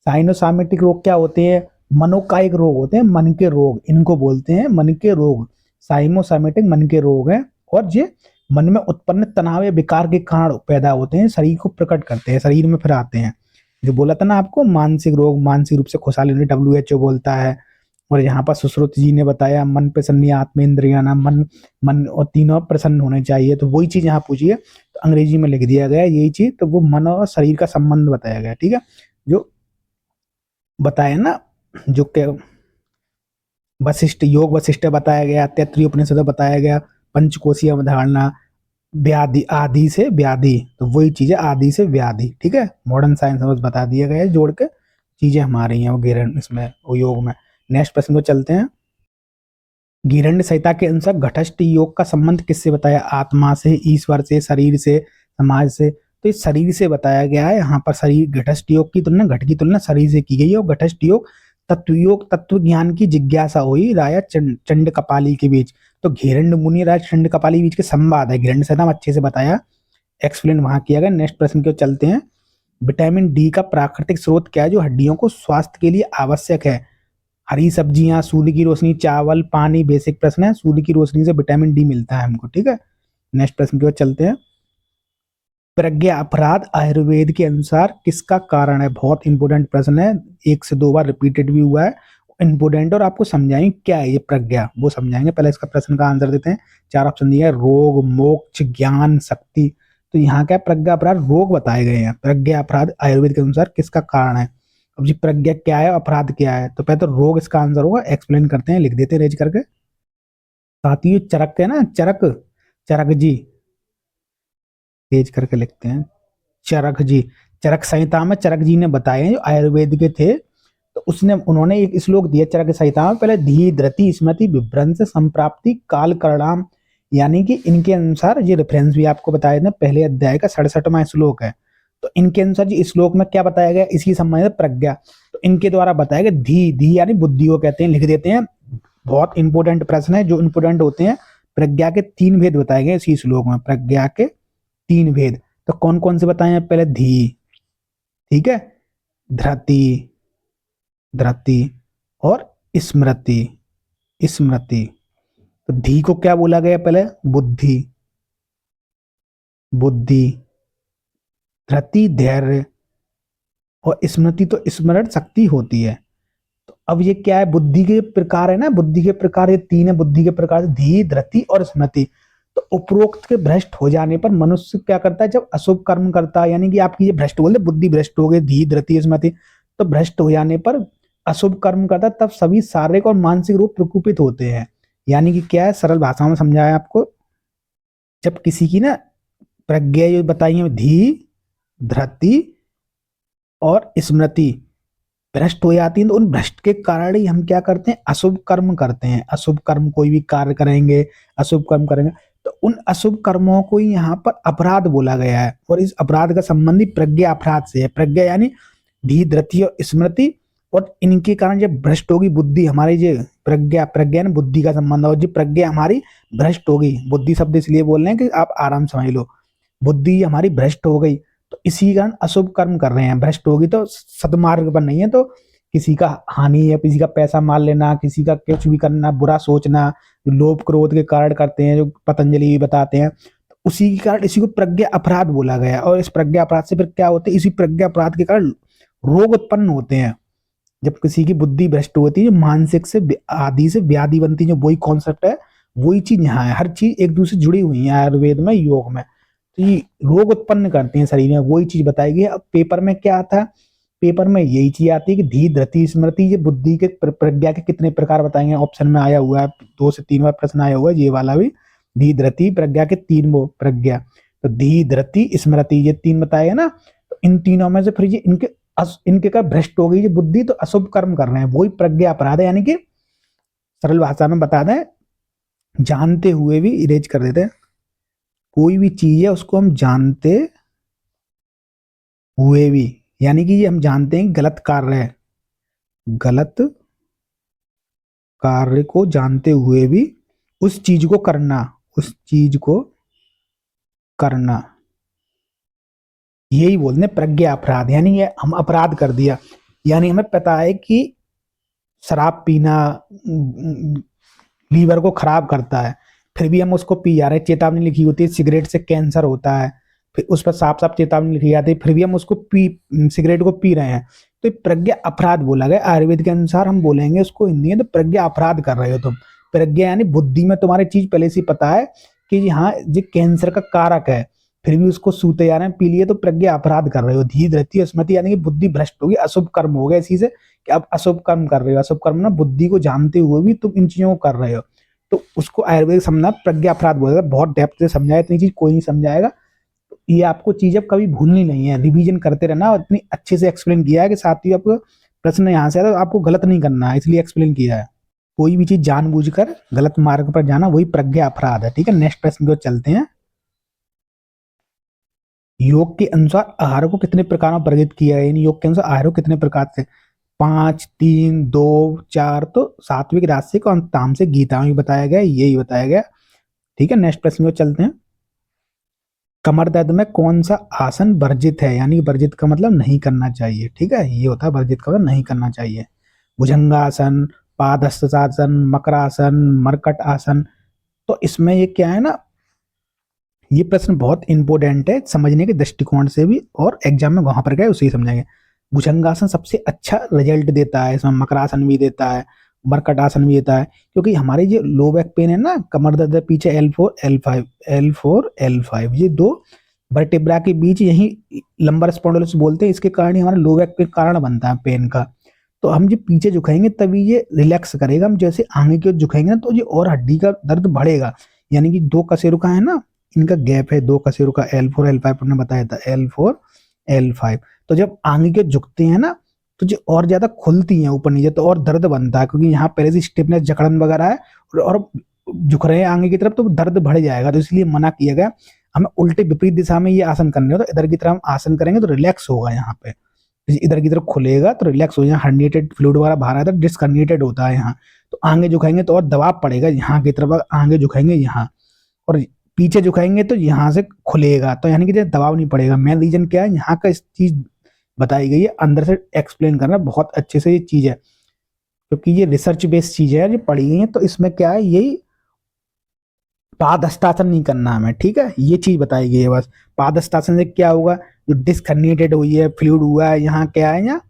[SPEAKER 1] साइनोसेमेटिक रोग क्या होते हैं? मनोकायिक रोग होते हैं, मन के रोग, इनको बोलते हैं मन के रोग। साइनोसेमेटिक मन के रोग हैं और ये मन में उत्पन्न तनाव या विकार के कारण पैदा होते हैं, शरीर को प्रकट करते हैं, शरीर में फिर आते हैं। जो बोला था ना आपको, मानसिक रोग, मानसिक रूप से खुशहाली होने, WHO बोलता है। और यहाँ पर सुश्रुत जी ने बताया मन प्रसन्न आत्मेंद्रियाना, मन और तीनों प्रसन्न होने चाहिए। तो वही चीज यहाँ पूछी है, तो अंग्रेजी में लिख दिया गया है यही चीज, तो वो मन और शरीर का संबंध बताया गया। ठीक है, जो बताया ना, जो के वशिष्ठ बताया गया, तैत्तिरीय उपनिषद बताया गया, पंचकोशीय अवधारणा, व्याधि, आदि से व्याधि, तो वही चीजें आदि से व्याधि। ठीक है, मॉडर्न साइंस में बता दिया गया है, जोड़ के चीजें हमारी हैं वो गिरंड इसमें वो योग में। नेक्स्ट प्रश्न को चलते हैं। गिरंड संहिता के अनुसार घटस्थ योग का संबंध किससे बताया? आत्मा से, ईश्वर से, शरीर से, समाज से। तो इस शरीर से बताया गया है यहाँ पर। शरीर, घटस्थ योग की तुलना, घट की तुलना शरीर से की गई है। और घटस्थ योग तत्व ज्ञान की जिज्ञासा हुई राया चंड कपाली के बीच। तो घेरंड मुनि राज चंड कपाली बीच के संवाद है, घेरंड संहिता में अच्छे से बताया, एक्सप्लेन वहां किया गया। नेक्स्ट प्रश्न की ओर चलते हैं। विटामिन डी का प्राकृतिक स्रोत क्या है जो हड्डियों को स्वास्थ्य के लिए आवश्यक है? हरी सब्जियां, सूर्य की रोशनी, चावल, पानी। बेसिक प्रश्न है, सूर्य की रोशनी से विटामिन डी मिलता है हमको। ठीक है, नेक्स्ट प्रश्न की ओर चलते हैं। प्रज्ञा अपराध आयुर्वेद के अनुसार किसका कारण है? बहुत इंपोर्टेंट प्रश्न है, 1 से 2 बार रिपीटेड भी हुआ है, इंपोर्टेंट। और आपको समझाएंगे क्या है ये प्रज्ञा, वो समझाएंगे। पहले इसका प्रश्न का आंसर देते हैं। 4 ऑप्शन दिए हैं, रोग, मोक्ष, ज्ञान, शक्ति। तो यहाँ क्या प्रज्ञा अपराध रोग बताए गए हैं। प्रज्ञा अपराध आयुर्वेद के अनुसार किसका कारण है? अब जी प्रज्ञा क्या है, अपराध क्या है? तो पहले तो रोग इसका आंसर होगा, एक्सप्लेन करते हैं, लिख देते हैं रेज करके। साथियों चरक है ना, चरक जी, तेज करके लिखते हैं, चरक जी। चरक संहिता में चरक जी ने बताए जो आयुर्वेद के थे, तो उन्होंने एक श्लोक दिया चरक संहिता में। पहले धी, धृति, स्मृति, विभ्रंश, संप्राप्ति, काल, करणाम, यानी कि इनके अनुसार, ये रेफरेंस भी आपको बताया था, पहले अध्याय का 67वां श्लोक है। तो इनके अनुसार जी श्लोक में क्या बताया गया, इसी संबंधित प्रज्ञा, तो इनके द्वारा बताया गया। धी यानी बुद्धि को कहते हैं, लिख देते हैं। बहुत इंपोर्टेंट प्रश्न है, जो इंपोर्टेंट होते हैं। प्रज्ञा के 3 भेद बताए गए इसी श्लोक में, प्रज्ञा के 3 भेद। तो कौन कौन से बताए हैं? पहले धी, ठीक है, धृति और स्मृति। तो धी को क्या बोला गया? पहले बुद्धि, धृति धैर्य, और स्मृति तो स्मरण शक्ति होती है। तो अब ये क्या है? बुद्धि के प्रकार है ना, बुद्धि के प्रकार ये 3 है। बुद्धि के प्रकार धी, धृति और स्मृति। तो उपरोक्त के भ्रष्ट हो जाने पर मनुष्य क्या करता है? जब अशुभ कर्म करता है, यानी कि आपकी ये भ्रष्ट बोलते, बुद्धि भ्रष्ट हो गई, धी, धृति, स्मृति, तो भ्रष्ट हो जाने पर अशुभ कर्म करता है, तब सभी शारीरिक और मानसिक रूप प्रकोपित होते हैं। यानी कि क्या है, सरल भाषा में समझाया आपको, जब किसी की ना प्रज्ञा जो बताई है, धी, धृति और स्मृति भ्रष्ट हो जाती है, तो उन भ्रष्ट के कारण ही हम क्या करते हैं? अशुभ कर्म करते हैं। अशुभ कर्म, कोई भी कार्य करेंगे, अशुभ कर्म करेंगे, तो उन अशुभ कर्मों को यहाँ पर अपराध बोला गया है। और इस अपराध का संबंधी प्रज्ञा अपराध से है। प्रज्ञा यानी धी, धृति और स्मृति, और इनके कारण जब भ्रष्ट होगी बुद्धि हमारी, जो प्रज्ञा, प्रज्ञा न बुद्धि का संबंध, और जो प्रज्ञा हमारी भ्रष्ट होगी, बुद्धि शब्द इसलिए बोल रहे हैं कि आप आराम समझ लो, बुद्धि हमारी भ्रष्ट हो गई तो इसी कारण अशुभ कर्म कर रहे हैं। भ्रष्ट होगी तो सदमार्ग पर नहीं है, तो किसी का हानि या किसी का पैसा मार लेना, किसी का कुछ भी करना, बुरा सोचना, जो लोभ क्रोध के कारण करते हैं, जो पतंजलि भी बताते हैं, तो उसी के कारण इसी को प्रज्ञा अपराध बोला गया। और इस प्रज्ञा अपराध से फिर क्या होते हैं, इसी प्रज्ञा अपराध के कारण रोग उत्पन्न होते हैं। जब किसी की बुद्धि भ्रष्ट होती है, जो मानसिक से आदि से व्याधि बनती है, जो वही कॉन्सेप्ट है, वही चीज यहाँ है। हर चीज एक दूसरे से जुड़ी हुई है आयुर्वेद में, योग में। तो ये रोग उत्पन्न करती हैं शरीर में, वही चीज बताई गई है। अब पेपर में क्या आता है, पेपर में यही चीज आती है कि धी, धृति, स्मृति, ये बुद्धि के प्रज्ञा के कितने प्रकार बताएंगे। ऑप्शन में आया हुआ है, 2 से 3 बार प्रश्न आया हुआ है, ये वाला भी। धी, धृति, प्रज्ञा के 3 वो प्रज्ञा, तो धी, धृति, स्मृति, ये 3 बताए ना। तो इन तीनों में से फिर ये इनके का भ्रष्ट हो गई ये बुद्धि, तो अशुभ कर्म कर रहे हैं, वही प्रज्ञा अपराध है। यानी कि सरल भाषा में बता दें, जानते हुए भी इरेज कर देते हैं। कोई भी चीज है उसको हम जानते हुए भी, यानी कि ये हम जानते हैं गलत कार्य है, गलत कार्य को जानते हुए भी उस चीज को करना, उस चीज को करना, यही बोलते हैं प्रज्ञा अपराध। यानी ये हम अपराध कर दिया, यानी हमें पता है कि शराब पीना लीवर को खराब करता है, फिर भी हम उसको पी जा रहे हैं। चेतावनी लिखी होती है सिगरेट से कैंसर होता है, फिर उस पर साफ साफ चेतावनी लिखी जाती है, फिर भी हम उसको सिगरेट को पी रहे हैं, तो प्रज्ञा अपराध बोला गया। आयुर्वेद के अनुसार हम बोलेंगे उसको हिंदी में, तो प्रज्ञा अपराध कर रहे हो तुम। प्रज्ञा यानी बुद्धि में तुम्हारी चीज पहले से पता है कि हाँ ये कैंसर का कारक है, फिर भी उसको सूते जा रहे हैं, पी लिए, तो प्रज्ञा अपराध कर रहे हो। धी, धृति, स्मृति, यानी कि बुद्धि भ्रष्ट होगी, अशुभ कर्म हो गया इसी से कि आप अशुभ कर्म कर रहे हो। अशुभ कर्म ना बुद्धि को जानते हुए भी तुम इन चीजों को कर रहे हो, तो उसको आयुर्वेद समझना प्रज्ञा अपराध बोलेगा। बहुत डेप्थ से समझाया, इतनी चीज कोई नहीं समझाएगा। तो ये आपको चीज अब कभी भूलनी नहीं है, रिवीजन करते रहना। और इतनी अच्छे से एक्सप्लेन किया है कि साथ ही आपको प्रश्न यहाँ से तो आपको गलत नहीं करना है, इसलिए एक्सप्लेन किया है। कोई भी चीज जानबूझकर गलत मार्ग पर जाना वही प्रज्ञा अपराध है। ठीक है, नेक्स्ट प्रश्न को चलते हैं। योग के अनुसार आहार को कितने प्रकार में वर्गीकृत किया है, योग के अनुसार आहार को कितने प्रकार से, 5, 3, 2, 4, तो सात्विक, राजसिक और तामसिक गीता में बताया गया, यही बताया गया। ठीक है, नेक्स्ट प्रश्न को चलते हैं। कमर दर्द में कौन सा आसन वर्जित है, यानी वर्जित का मतलब नहीं करना चाहिए। ठीक है, ये होता है वर्जित का मतलब नहीं करना चाहिए। भुजंगासन, पादहस्तासन, मकरासन, मरकट आसन। तो इसमें ये क्या है ना, ये प्रश्न बहुत इंपॉर्टेंट है समझने के दृष्टिकोण से भी, और एग्जाम में वहां पर गए उसे ही समझेंगे। भुजंगासन सबसे अच्छा रिजल्ट देता है, इसमें मकरासन भी देता है, मरकट आसन भी देता है, क्योंकि हमारी जो लो बैक पेन है ना, कमर दर्द पीछे L4 L5, L4 L5, ये 2 वर्टेब्रा के बीच यही लंबर स्पॉन्डिलोसिस बोलते हैं, इसके कारण ही हमारा लो बैक पेन कारण बनता है पेन का। तो हम जो पीछे झुकाएंगे तभी ये रिलैक्स करेगा, हम जैसे आगे की ओर झुकाएंगे ना तो ये और हड्डी का दर्द बढ़ेगा। यानी कि 2 कसेरों का है ना, इनका गैप है 2 कसेरों का, L4 L5 हमने बताया था, L4 L5। तो जब आगे के झुकते हैं ना तो जो और ज्यादा खुलती हैं ऊपर नीचे, तो और दर्द बनता है, क्योंकि यहाँ पहले से स्टिफनेस जकड़न वगैरह है, और झुक रहे हैं आगे की तरफ तो दर्द बढ़ जाएगा। तो इसलिए मना किया गया। हमें उल्टे विपरीत दिशा में ये आसन करने हो, तो इधर की तरफ हम आसन करेंगे तो रिलैक्स होगा, यहाँ पे इधर की तरफ खुलेगा तो रिलैक्स हो, यहाँ हर्निएटेड फ्लूइड वगैरह बाहर आता है, डिसकर्निएटेड होता है यहाँ। तो आगे झुकाएंगे तो और दबाव पड़ेगा यहाँ की तरफ, आगे झुकाएंगे यहाँ, और पीछे झुकाएंगे तो यहाँ से खुलेगा, तो यानी कि दबाव नहीं पड़ेगा। मेन रीजन क्या है, यहाँ का इस चीज बताई गई है, अंदर से एक्सप्लेन करना बहुत अच्छे से ये चीज है, क्योंकि ये रिसर्च बेस्ड चीज है, ये पढ़ी गई है। तो इसमें क्या है, यही पादहस्तासन नहीं करना हमें। ठीक है, ये चीज बताई गई है बस। पादहस्तासन से क्या होगा, जो डिसकर्निएटेड हुई है, फ्लूइड हुआ है, यहाँ क्या है, यहाँ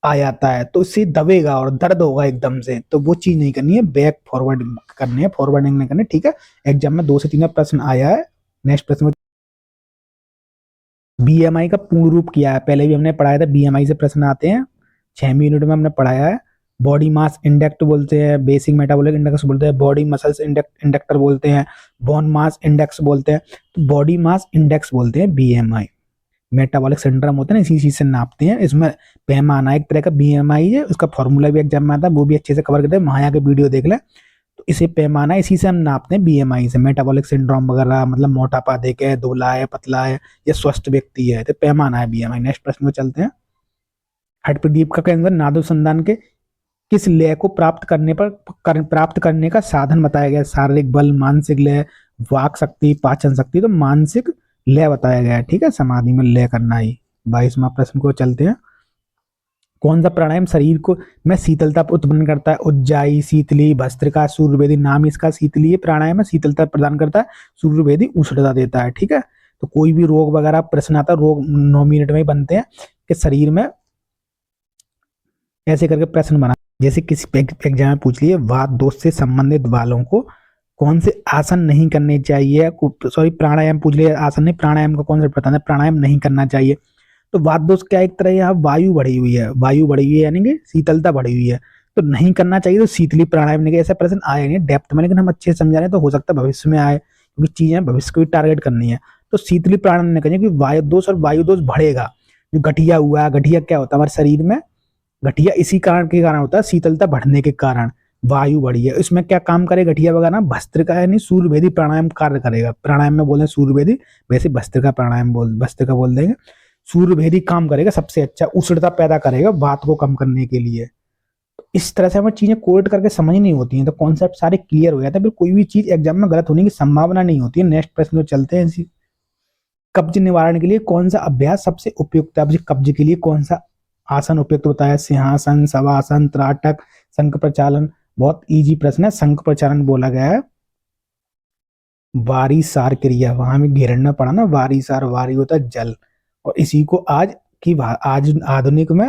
[SPEAKER 1] आ जाता है, तो इससे दबेगा और दर्द होगा एकदम से, तो वो चीज नहीं करनी है, बैक फॉरवर्ड करनी है, फॉरवर्डिंग नहीं करनी। ठीक है, एग्जाम में 2 से 3 प्रश्न आया है। नेक्स्ट प्रश्न, बीएमआई का पूर्ण रूप क्या है, पहले भी हमने पढ़ाया था, बीएमआई से प्रश्न आते हैं, 6वीं यूनिट में हमने पढ़ाया है। बॉडी मास इंडेक्स बोलते हैं, बेसिक मेटाबॉलिक इंडेक्स बोलते हैं, बॉडी मसल्स इंडेक्टर बोलते हैं, बोन मास इंडेक्स बोलते हैं। तो बॉडी मास इंडेक्स बोलते हैं बीएमआई। मेटाबॉलिक सिंड्रोम होता है ना, इसी चीज से नापते हैं। इसमें पैमाना एक तरह का बीएमआई है, उसका फॉर्मूला भी एग्जाम में आता है, वो भी अच्छे से कवर करते हैं, वहां के वीडियो देख लें। तो इसे पैमाना, इसी से हम नापते हैं बीएमआई से, मेटाबॉलिक सिंड्रोम वगैरह, मतलब मोटापा देखे है, दुबला है, पतला है या स्वस्थ व्यक्ति है, तो पैमाना है बीएमआई। नेक्स्ट प्रश्न को चलते हैं। हठप्रदीप का केंद्र नादोसंधान के किस लय को प्राप्त करने का साधन बताया गया? शारीरिक बल, मानसिक लय, वाक शक्ति, पाचन शक्ति। तो मानसिक लय बताया गया है, ठीक है, समाधि में लय करना ही। 22वां प्रश्न को चलते हैं। कौन सा प्राणायाम शरीर को में शीतलता उत्पन्न करता है? उज्जाई, शीतली, भस्त्रिका, सूर्यवेदी। नाम इसका शीतलीय प्राणायाम है, शीतलता प्रदान करता है। सूर्यवेदी उष्णता देता है, ठीक है। तो कोई भी रोग वगैरह प्रश्न आता है, रोग 9 मिनट में ही बनते हैं कि शरीर में ऐसे करके प्रश्न बना। जैसे किसी एग्जाम में पूछ लिए, वात दोष से संबंधित वालों को कौन से आसन नहीं करने चाहिए? सॉरी, प्राणायाम पूछ लिए, आसन नहीं, प्राणायाम का कौन सा बताना है? प्राणायाम नहीं करना चाहिए। तो वात दोष क्या, एक तरह यहाँ वायु बढ़ी हुई है, वायु बढ़ी हुई है यानी कि शीतलता बढ़ी हुई है, तो नहीं करना चाहिए। तो शीतली प्राणायाम नहीं, ऐसा प्रश्न आया नहीं डेप्थ में, लेकिन हम अच्छे से समझा रहे हैं, तो हो सकता है भविष्य में आए, क्योंकि चीजें भविष्य को भी टारगेट करनी है। तो शीतली प्राणायाम नहीं करेंगे, क्योंकि वायु दोष और वायु दोष बढ़ेगा। जो गठिया हुआ, गठिया क्या होता है हमारे शरीर में? गठिया इसी कारण के कारण होता है, शीतलता बढ़ने के कारण वायु बढ़ी है। इसमें क्या काम करे गठिया वगैरह? भस्त्रिका यानी सूर्यभेदी प्राणायाम कार्य करेगा। प्राणायाम में बोले सूर्यभेदी, वैसे भस्त्रिका प्राणायाम भस्त्रिका बोल देंगे। सूर्यभेदी काम करेगा, सबसे अच्छा उष्णता पैदा करेगा वात को कम करने के लिए। इस तरह से हमें चीजें कोड करके समझ नहीं होती हैं, तो कॉन्सेप्ट सारे क्लियर हो जाते हैं, फिर कोई भी चीज एग्जाम में गलत होने की संभावना नहीं होती है। नेक्स्ट प्रश्न को चलते हैं। कब्ज निवारण के लिए कौन सा अभ्यास सबसे उपयुक्त है? कब्ज के लिए कौन सा आसन उपयुक्त बताया? सिंहासन, शवासन, त्राटक, शंख प्रचालन। बहुत इजी प्रश्न है। शंख प्रचालन बोला गया है वारी सार क्रिया, वहां में घेरन में पढ़ा ना, वारी सार, वारी होता है जल, और इसी को आज आधुनिक में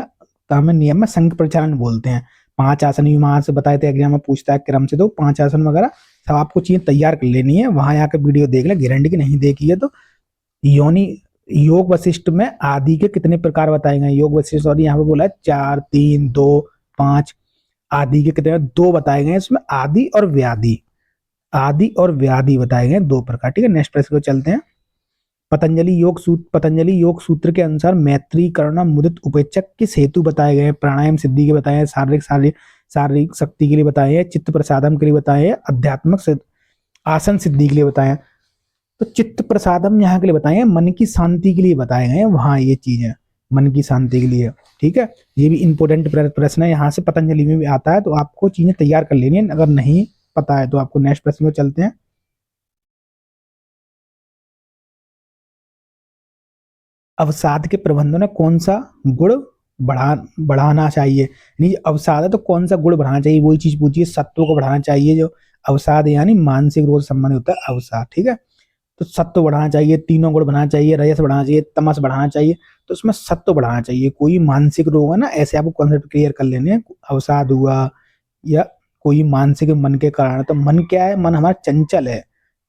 [SPEAKER 1] हमें नियम में शंख प्रचालन बोलते हैं। 5 आसन भी वहां से बताए थे, एग्जाम में पूछता है क्रम से, तो 5 आसन वगैरह सब आपको चीजें तैयार कर लेनी है, वहां आकर वीडियो देख ले, गारंटी की नहीं देखी है तो। योनि योग वशिष्ठ में आदि के कितने प्रकार बताए गए? योग वशिष्ठ, और यहाँ पे बोला है 4, 3, 2, 5। आदि के कितने? 2 बताए गए, इसमें आदि और व्याधि, आदि और व्याधि बताए गए 2 प्रकार, ठीक है। नेक्स्ट प्रश्न को चलते हैं। पतंजलि योग सूत्र के अनुसार मैत्री, करुणा, मुदित, उपेक्षक किस हेतु बताए गए? प्राणायाम सिद्धि के बताए हैं, शारीरिक शक्ति के लिए बताए हैं, चित्त प्रसादम के लिए बताए हैं, आध्यात्मिक आसन सिद्धि के लिए बताए हैं। तो चित्त प्रसादम यहाँ के लिए बताए हैं, मन की शांति के लिए बताए गए हैं, वहां ये चीज है मन की शांति के लिए, ठीक है। ये भी इंपॉर्टेंट प्रश्न है, यहाँ से पतंजलि में भी आता है, तो आपको चीजें तैयार कर लेनी है, अगर नहीं पता है तो आपको। नेक्स्ट प्रश्न में चलते हैं। अवसाद के प्रबंधन में कौन सा गुण बढ़ाना चाहिए? नहीं, अवसाद है तो कौन सा गुण बढ़ाना चाहिए, वही चीज पूछिए। सत्व को बढ़ाना चाहिए, जो अवसाद यानी मानसिक रोग संबंधित होता है अवसाद, ठीक है। तो सत्व बढ़ाना चाहिए, तीनों गुण बढ़ाना चाहिए, रजस बढ़ाना चाहिए, तमस बढ़ाना चाहिए। तो उसमें सत्व बढ़ाना चाहिए। कोई मानसिक रोग है ना, ऐसे आपको कॉन्सेप्ट क्लियर कर लेने हैं। अवसाद हुआ या कोई मानसिक मन के कारण, तो मन क्या है? मन हमारा चंचल है,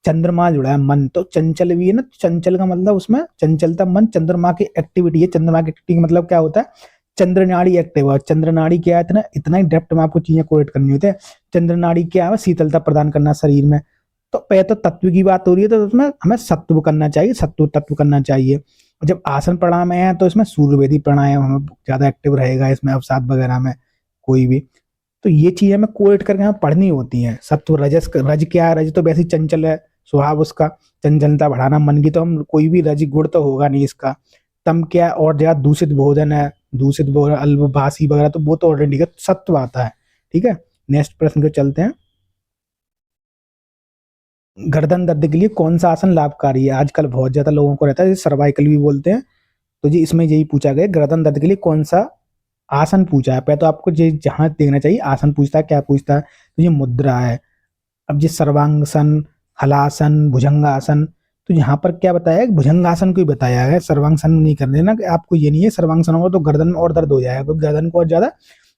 [SPEAKER 1] चंद्रमा जुड़ा है मन, तो चंचल भी है ना। चंचल का मतलब उसमें चंचलता, मन चंद्रमा की एक्टिविटी है। चंद्रमा की एक्टिविटी का मतलब क्या होता है? चंद्र नाड़ी एक्टिव है। चंद्र नाड़ी क्या है? इतना ही डेप्थ में आपको चीजें कोरेट करनी होती है। चंद्र नाड़ी क्या है? शीतलता प्रदान करना शरीर में। तो पहले तो तत्व की बात हो रही है, तो उसमें हमें सत्व करना चाहिए, सत्व तत्व करना चाहिए। और जब आसन प्राणायाम है तो इसमें सूर्यवेदी प्राणायाम हमें ज्यादा एक्टिव रहेगा, इसमें अवसाद वगैरह में कोई भी। तो ये चीजें हमें कोरेट करके हमें पढ़नी होती हैं। सत्व, रजस, रज क्या है? रज तो वैसे ही चंचल है, स्वभाव उसका चंचलता बढ़ाना मन की, तो हम कोई भी रज गुण तो होगा नहीं इसका। तम क्या है? और ज्यादा दूषित भोजन है, दूषित भोजन, अल्पवासी वगैरह, तो वो तो ऑलरेडी का सत्व आता है, ठीक है। नेक्स्ट प्रश्न को चलते हैं। गर्दन दर्द के लिए कौन सा आसन लाभकारी है? आजकल बहुत ज्यादा लोगों को रहता है, सर्वाइकल भी बोलते हैं। तो जी इसमें यही पूछा गया, गर्दन दर्द के लिए कौन सा आसन पूछा है। पहले तो आपको ये जहां देखना चाहिए आसन पूछता है क्या पूछता है, तो ये मुद्रा है। अब ये सर्वांगसन, हलासन, भुजंगासन, तो यहाँ पर क्या बताया है? भुजंगासन को ही बताया है, सर्वांगसन नहीं कर देना कि आपको ये नहीं है। सर्वांगसन होगा तो गर्दन में और दर्द हो जाएगा, क्योंकि गर्दन को और ज्यादा,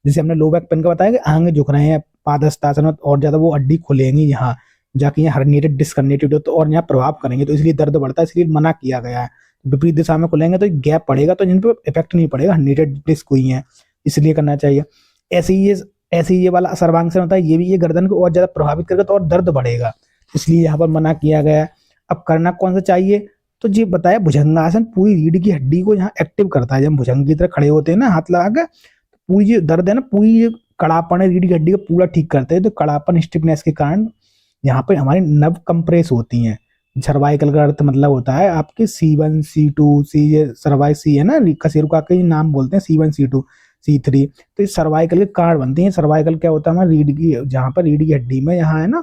[SPEAKER 1] जैसे हमने लो बैक पेन का बताया कि आंगे झुक रहे हैं, पादहस्तासन में और ज्यादा वो हड्डी खुलेंगी, यहाँ जाके यहाँ हर्निएटेड डिस्कर्नेटेड तो और यहाँ प्रभाव करेंगे, तो इसलिए दर्द बढ़ता है, इसलिए मना किया गया है। विपरीत दिशा में खुलेंगे तो गैप पड़ेगा, तो जिन पर इफेक्ट नहीं पड़ेगा, हर्निएटेड डिस्क हुई है, इसलिए करना चाहिए। ऐसे ही ये वाला सर्वांगसन होता है, ये भी ये गर्दन को और ज्यादा प्रभावित करेगा, तो और दर्द बढ़ेगा, इसलिए यहाँ पर मना किया गया है। अब करना कौन सा चाहिए? तो ये बताया भुजंगासन पूरी रीढ़ की हड्डी को यहाँ एक्टिव करता है। जब भुजंग की तरह खड़े होते हैं ना हाथ लगा के, तो पूरी जो दर्द है ना, पूरी जो कड़ापन है रीढ़ की हड्डी को पूरा ठीक करते हैं। तो कड़ापन, स्टिफनेस के कारण यहाँ पर हमारी नर्व कंप्रेस होती हैं। सर्वाइकल का अर्थ मतलब होता है आपके C1 C2 C, सर्वाइक सी है ना, कशेरुका के नाम बोलते हैं C1 C2। C3। तो ये सर्वाइकल के कार्ड बनते हैं। सर्वाइकल क्या होता है, हमारा रीढ़ की, जहाँ पर रीढ़ की हड्डी में यहाँ है ना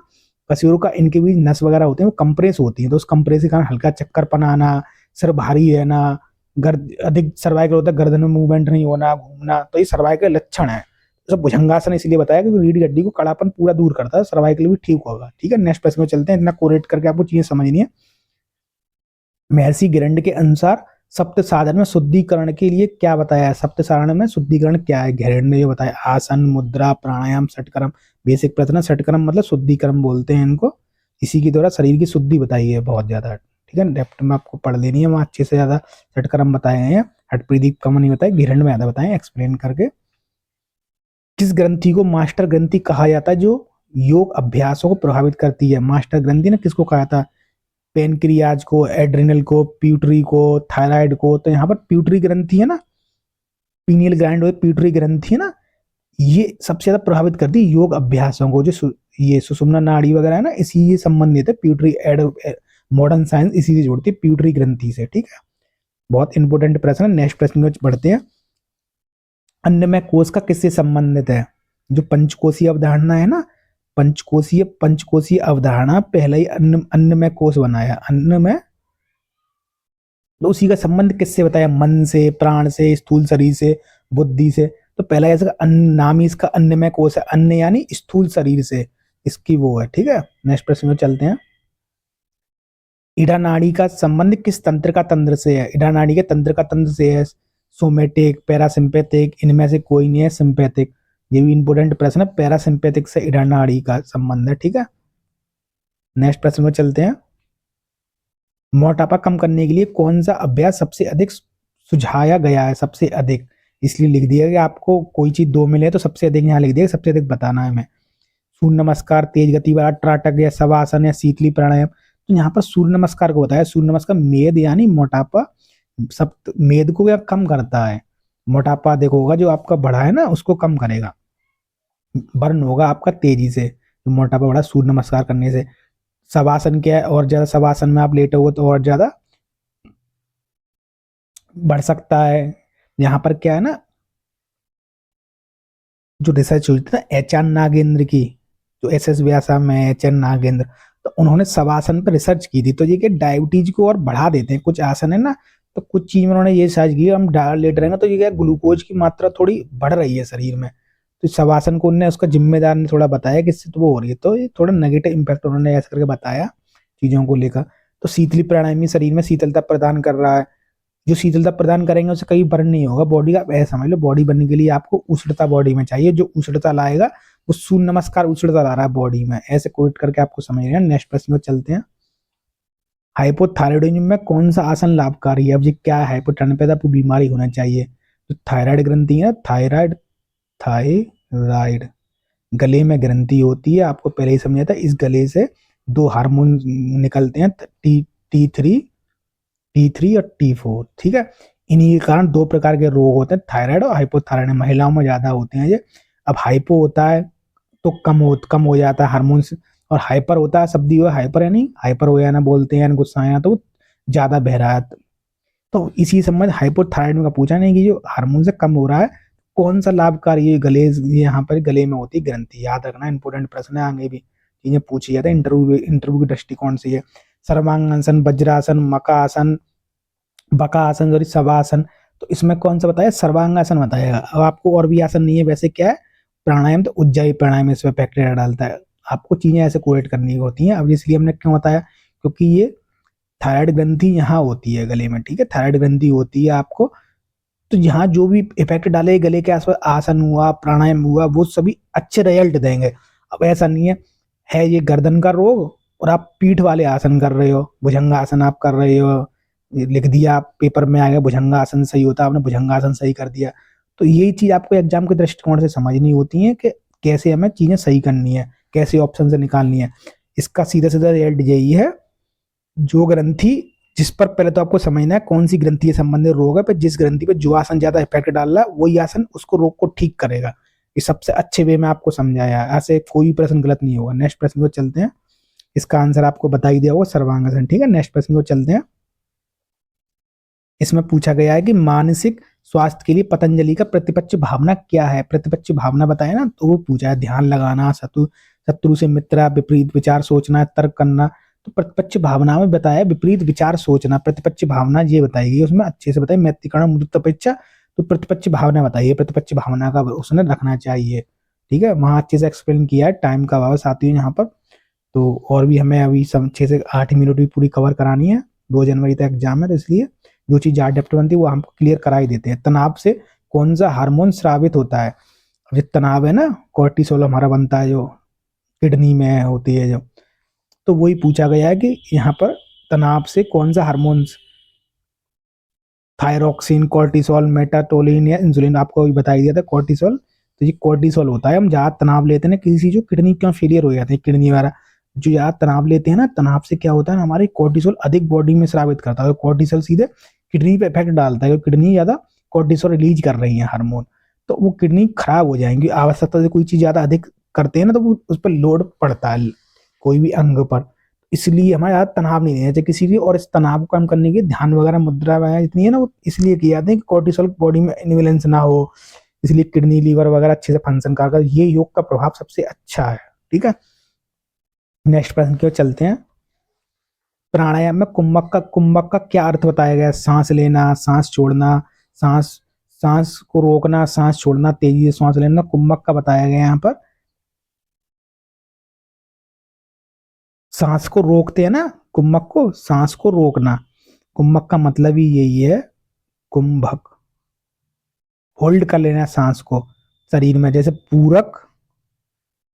[SPEAKER 1] कशेरुओं का, इनके बीच नस वगैरह होते हैं, वो कंप्रेस होती हैं, तो उस कंप्रेस के कारण हल्का चक्करपन आना, सिर भारी रहना, अधिक सर्वाइकल होता है, गर्दन में मूवमेंट नहीं होना, घूमना, तो ये सर्वाइकल लक्षण है। तो भुजंगासन इसलिए बताया क्योंकि रीढ़ की हड्डी को कड़ापन पूरा दूर करता है, सर्वाइकल भी ठीक होगा। ठीक है, नेक्स्ट प्रश्न में चलते हैं, इतना कोरेट करके आपको चीजें समझनी है। महर्षि गिरंड के अनुसार सप्त साधन में शुद्धिकरण के लिए क्या बताया है? सप्त साधन में शुद्धिकरण क्या है? गिरंड ने ये बताया, आसन, मुद्रा, प्राणायाम, षटकर्म। बेसिक प्रश्न है, षटकर्म मतलब शुद्धिकर्म बोलते हैं इनको। इसी के द्वारा शरीर की शुद्धि बताई है बहुत ज्यादा। ठीक है, डेप्थ में आपको पढ़ लेनी है, वहाँ अच्छे से ज्यादा षटकर्म बताए हैं। हटप्रदीप कम नहीं बताए, गिरंड में ज्यादा बताए एक्सप्लेन करके। किस ग्रंथि को मास्टर ग्रंथि कहा जाता है जो योग अभ्यासों को प्रभावित करती है? मास्टर ग्रंथि ना किसको कहा था? पेनक्रियाज को, एड्रिनल को, प्यूटरी को, थायराइड को। तो यहाँ पर प्यूटरी ग्रंथि है ना, पीनियल ग्लैंड और प्यूटरी ग्रंथि है ना, ये सबसे ज्यादा प्रभावित करती है योग अभ्यासों को। जो ये सुषुम्ना नाड़ी वगैरह है ना, इसी से संबंधित है प्यूटरी। मॉडर्न साइंस इसी से जोड़ती है प्यूटरी ग्रंथि से। ठीक है, बहुत इंपॉर्टेंट प्रश्न है। नेक्स्ट प्रश्न में बढ़ते हैं। अन्नमय कोश का किससे संबंधित है? जो पंचकोशीय अवधारणा है ना, पंचकोशीय अवधारणा पहले ही अन्नमय कोश बनाया, अन्नमय। तो उसी का संबंध किससे बताया? मन से, प्राण से, स्थूल शरीर से, बुद्धि से। तो पहला ऐसा अन्न, नाम ही इसका अन्नमय कोश है, अन्न यानी स्थूल शरीर से इसकी वो है। ठीक है, नेक्स्ट प्रश्न में चलते हैं। इड़ा नाड़ी का संबंध किस तंत्र का तंत्र से है? इड़ा नाड़ी के तंत्र का तंत्र से है। सोमेटिक, पैरासिम्पैथिक, इनमें से कोई नहीं है सिंपैथिक। ये भी इंपोर्टेंट प्रश्न है, पैरासिम्पैथिक से इड़ा नाड़ी का संबंध है। ठीक है, नेक्स्ट प्रश्न में चलते हैं। मोटापा कम करने के लिए कौन सा अभ्यास सबसे अधिक सुझाया गया है? सबसे अधिक इसलिए लिख दिया कि आपको कोई चीज दो मिले तो सबसे अधिक यहाँ लिख दिया, सबसे अधिक बताना है हमें। सूर्य नमस्कार, तेज गति वाला त्राटक या शवासन या शीतली प्राणायाम। तो यहाँ पर सूर्य नमस्कार को बताया। सूर्य नमस्कार मेद यानी मोटापा, सब मेद को कम करता है। मोटापा देखो होगा जो आपका बढ़ा है ना, उसको कम करेगा, बर्न होगा आपका तेजी से, तो मोटापा बढ़ा सूर्य नमस्कार करने से। शवासन क्या है? और ज्यादा शवासन में आप लेटे हो तो और ज्यादा बढ़ सकता है। यहाँ पर क्या है ना, जो रिसर्च हुई थी ना एच.आर. नागेंद्र की, जो एस.एस. व्यायाम है, एच.आर. नागेंद्र, तो उन्होंने शवासन पर रिसर्च की थी। तो ये कि डायबिटीज को और बढ़ा देते हैं कुछ आसन है ना, तो कुछ चीज में उन्होंने ये रिसर्च की, हम लेट रहेंगे तो ये क्या ग्लूकोज की मात्रा थोड़ी बढ़ रही है शरीर में, तो शवासन को उन्होंने उसका जिम्मेदार ने थोड़ा बताया कि इससे तो वो हो रही है। तो ये थोड़ा नेगेटिव इम्पैक्ट उन्होंने ऐसा करके बताया चीजों को लेकर। तो शीतली प्राणायाम शरीर में शीतलता प्रदान कर रहा है। जो शीतलता प्रदान करेंगे उससे कहीं बर्न नहीं होगा बॉडी का। ऐसा समझ लो, बॉडी बनने के लिए आपको उष्णता बॉडी में चाहिए, जो उष्णता लाएगा वो सूर्य नमस्कार उष्णता ला रहा है बॉडी में, ऐसे कोट करके आपको समझ रहे हैं। नेक्स्ट प्रश्न में चलते हैं। हाइपोथायरॉयडिज्म में कौन सा आसन लाभकारी है? अब ये क्या है? हाइपोथायरॉयड आपको बीमारी होना चाहिए, तो थायराइड ग्रंथि है, थायराइड, थायराइड गले में ग्रंथि होती है, आपको पहले ही समझा था। इस गले से दो हार्मोन निकलते हैं, टी थ्री और T4। ठीक है, इन्हीं के कारण दो प्रकार के रोग होते हैं, थायराइड और हाइपोथायराइड। महिलाओं में ज्यादा होते हैं ये। अब हाइपो होता है तो कम हो जाता है हार्मोन से, और हाइपर होता है, शब्द हुआ हाइपर, यानी हाइपर हो जाना बोलते हैं, गुस्सा आना, तो ज्यादा बह रहा है। तो इसी संबंध हाइपोथायराइड का पूछा नहीं कि जो हार्मोन से कम हो रहा है कौन सा लाभकारी है? गले, ये यहाँ पर गले में होती है ग्रंथि, याद रखना, इंपोर्टेंट प्रश्न है, आगे भी चीजें पूछी जाता है इंटरव्यू के दृष्टिकोण से। ये सर्वांगासन, वज्रासन, मकासन, बकासन और शवासन। तो इसमें कौन सा बताया? सर्वांगासन बताएगा। अब आपको और भी आसन नहीं है वैसे, क्या है प्राणायाम, तो उज्जाई प्राणायाम इसमें बैक्टीरिया डालता है। आपको चीजें ऐसे कोरेट करनी होती हैं। अब इसलिए हमने क्यों बताया, क्योंकि ये थायराइड ग्रंथि यहाँ होती है गले में। ठीक है, थायराइड ग्रंथि होती है आपको, तो यहाँ जो भी इफेक्ट डाले गले के आसपास, आसन हुआ, प्राणायाम हुआ, वो सभी अच्छे रिजल्ट देंगे। अब ऐसा नहीं है ये गर्दन का रोग और आप पीठ वाले आसन कर रहे हो, भुजंगासन आप कर रहे हो, लिख दिया पेपर में आ गया भुजंगासन सही होता है, आपने भुजंगासन सही कर दिया। तो यही चीज आपको एग्जाम के दृष्टिकोण से समझनी होती है कि कैसे हमें चीजें सही करनी है, कैसे ऑप्शन से निकालनी है। इसका सीधा सीधा रिजल्ट यही है, जो ग्रंथि जिस पर पहले तो आपको समझना है कौन सी ग्रंथि से संबंधित रोग है, पर जिस ग्रंथि पे जो आसन ज्यादा इफेक्ट डाल रहा है वही आसन उसको रोग को ठीक करेगा। ये सबसे अच्छे वे में आपको समझाया है, ऐसे कोई प्रश्न गलत नहीं होगा। नेक्स्ट प्रश्न को चलते हैं, इसका आंसर आपको बता ही दिया होगा, सर्वांगासन। ठीक है, नेक्स्ट प्रश्न को चलते हैं। इसमें पूछा गया है कि मानसिक स्वास्थ्य के लिए पतंजलि का प्रतिपक्ष भावना क्या है? प्रतिपक्ष भावना बताए ना, तो वो पूछा है ध्यान लगाना, शत्रु से मित्र, विपरीत विचार सोचना, तर्क करना। तो प्रतिपक्ष भावना में बताया विपरीत विचार सोचना, प्रतिपक्ष भावना ये बताई गई उसमें अच्छे से बताइए, मैत्रीकरण मुक्तपेक्षा। तो प्रतिपक्ष भावना बताइए, प्रतिपक्ष भावना का उसने रखना चाहिए। ठीक है, वहां अच्छे से एक्सप्लेन किया है। टाइम का अभाव साथियों यहाँ पर, तो और भी हमें अभी सब 6 से 8 मिनट भी पूरी कवर करानी है, 2 जनवरी तक एग्जाम है, तो इसलिए जो चीज ज़्यादा डेप्थ बनती है वो हमको क्लियर करा ही देते हैं। तनाव से कौन सा हार्मोन स्रावित होता है? जो तनाव है ना, कोर्टिसोल हमारा बनता है, जो किडनी में होती है जो, तो वही पूछा गया है कि यहाँ पर तनाव से कौन सा हार्मोन, थायरोक्सिन, कोर्टिसोल, मेटाटोलिन या इंसुलिन, आपको अभी बता दिया था कोर्टिसोल। तो ये कोर्टिसोल होता है। हम ज्यादा तनाव लेते हैं ना, किसी जो किडनी क्यों फेलियर हो जाते हैं, किडनी वगैरह जो ज्यादा तनाव लेते हैं ना, तनाव से क्या होता है, हमारे कोर्टिसोल अधिक बॉडी में स्रावित करता है। कोर्टिसोल सीधे किडनी पे इफेक्ट डालता है, किडनी ज्यादा कोर्टिसोल रिलीज कर रही है हार्मोन, तो वो किडनी खराब हो जाएंगी। आवश्यकता से कोई चीज ज्यादा अधिक करते हैं ना, तो वो उस पर लोड पड़ता है कोई भी अंग पर, इसलिए हमारे यहाँ तनाव नहीं देना चाहिए किसी भी। और इस तनाव को कम करने के ध्यान वगैरह, मुद्रा वगैरह जितनी है ना, वो इसलिए किए जाते हैं कि कोर्टिसोल बॉडी में इनवेलेंस ना हो, इसलिए किडनी लीवर वगैरह अच्छे से फंक्शन कर, ये योग का प्रभाव सबसे अच्छा है। ठीक है, नेक्स्ट प्रश्न की ओर चलते हैं। प्राणायाम में कुंभक का क्या अर्थ बताया गया? सांस लेना, सांस छोड़ना, सांस सांस को रोकना, सांस छोड़ना, तेजी से सांस लेना, कुंभक का बताया गया यहाँ पर। सांस को रोकते हैं ना, कुंभक को सांस को रोकना, कुंभक का मतलब ही यही है। कुंभक होल्ड कर लेना सांस को शरीर में, जैसे पूरक,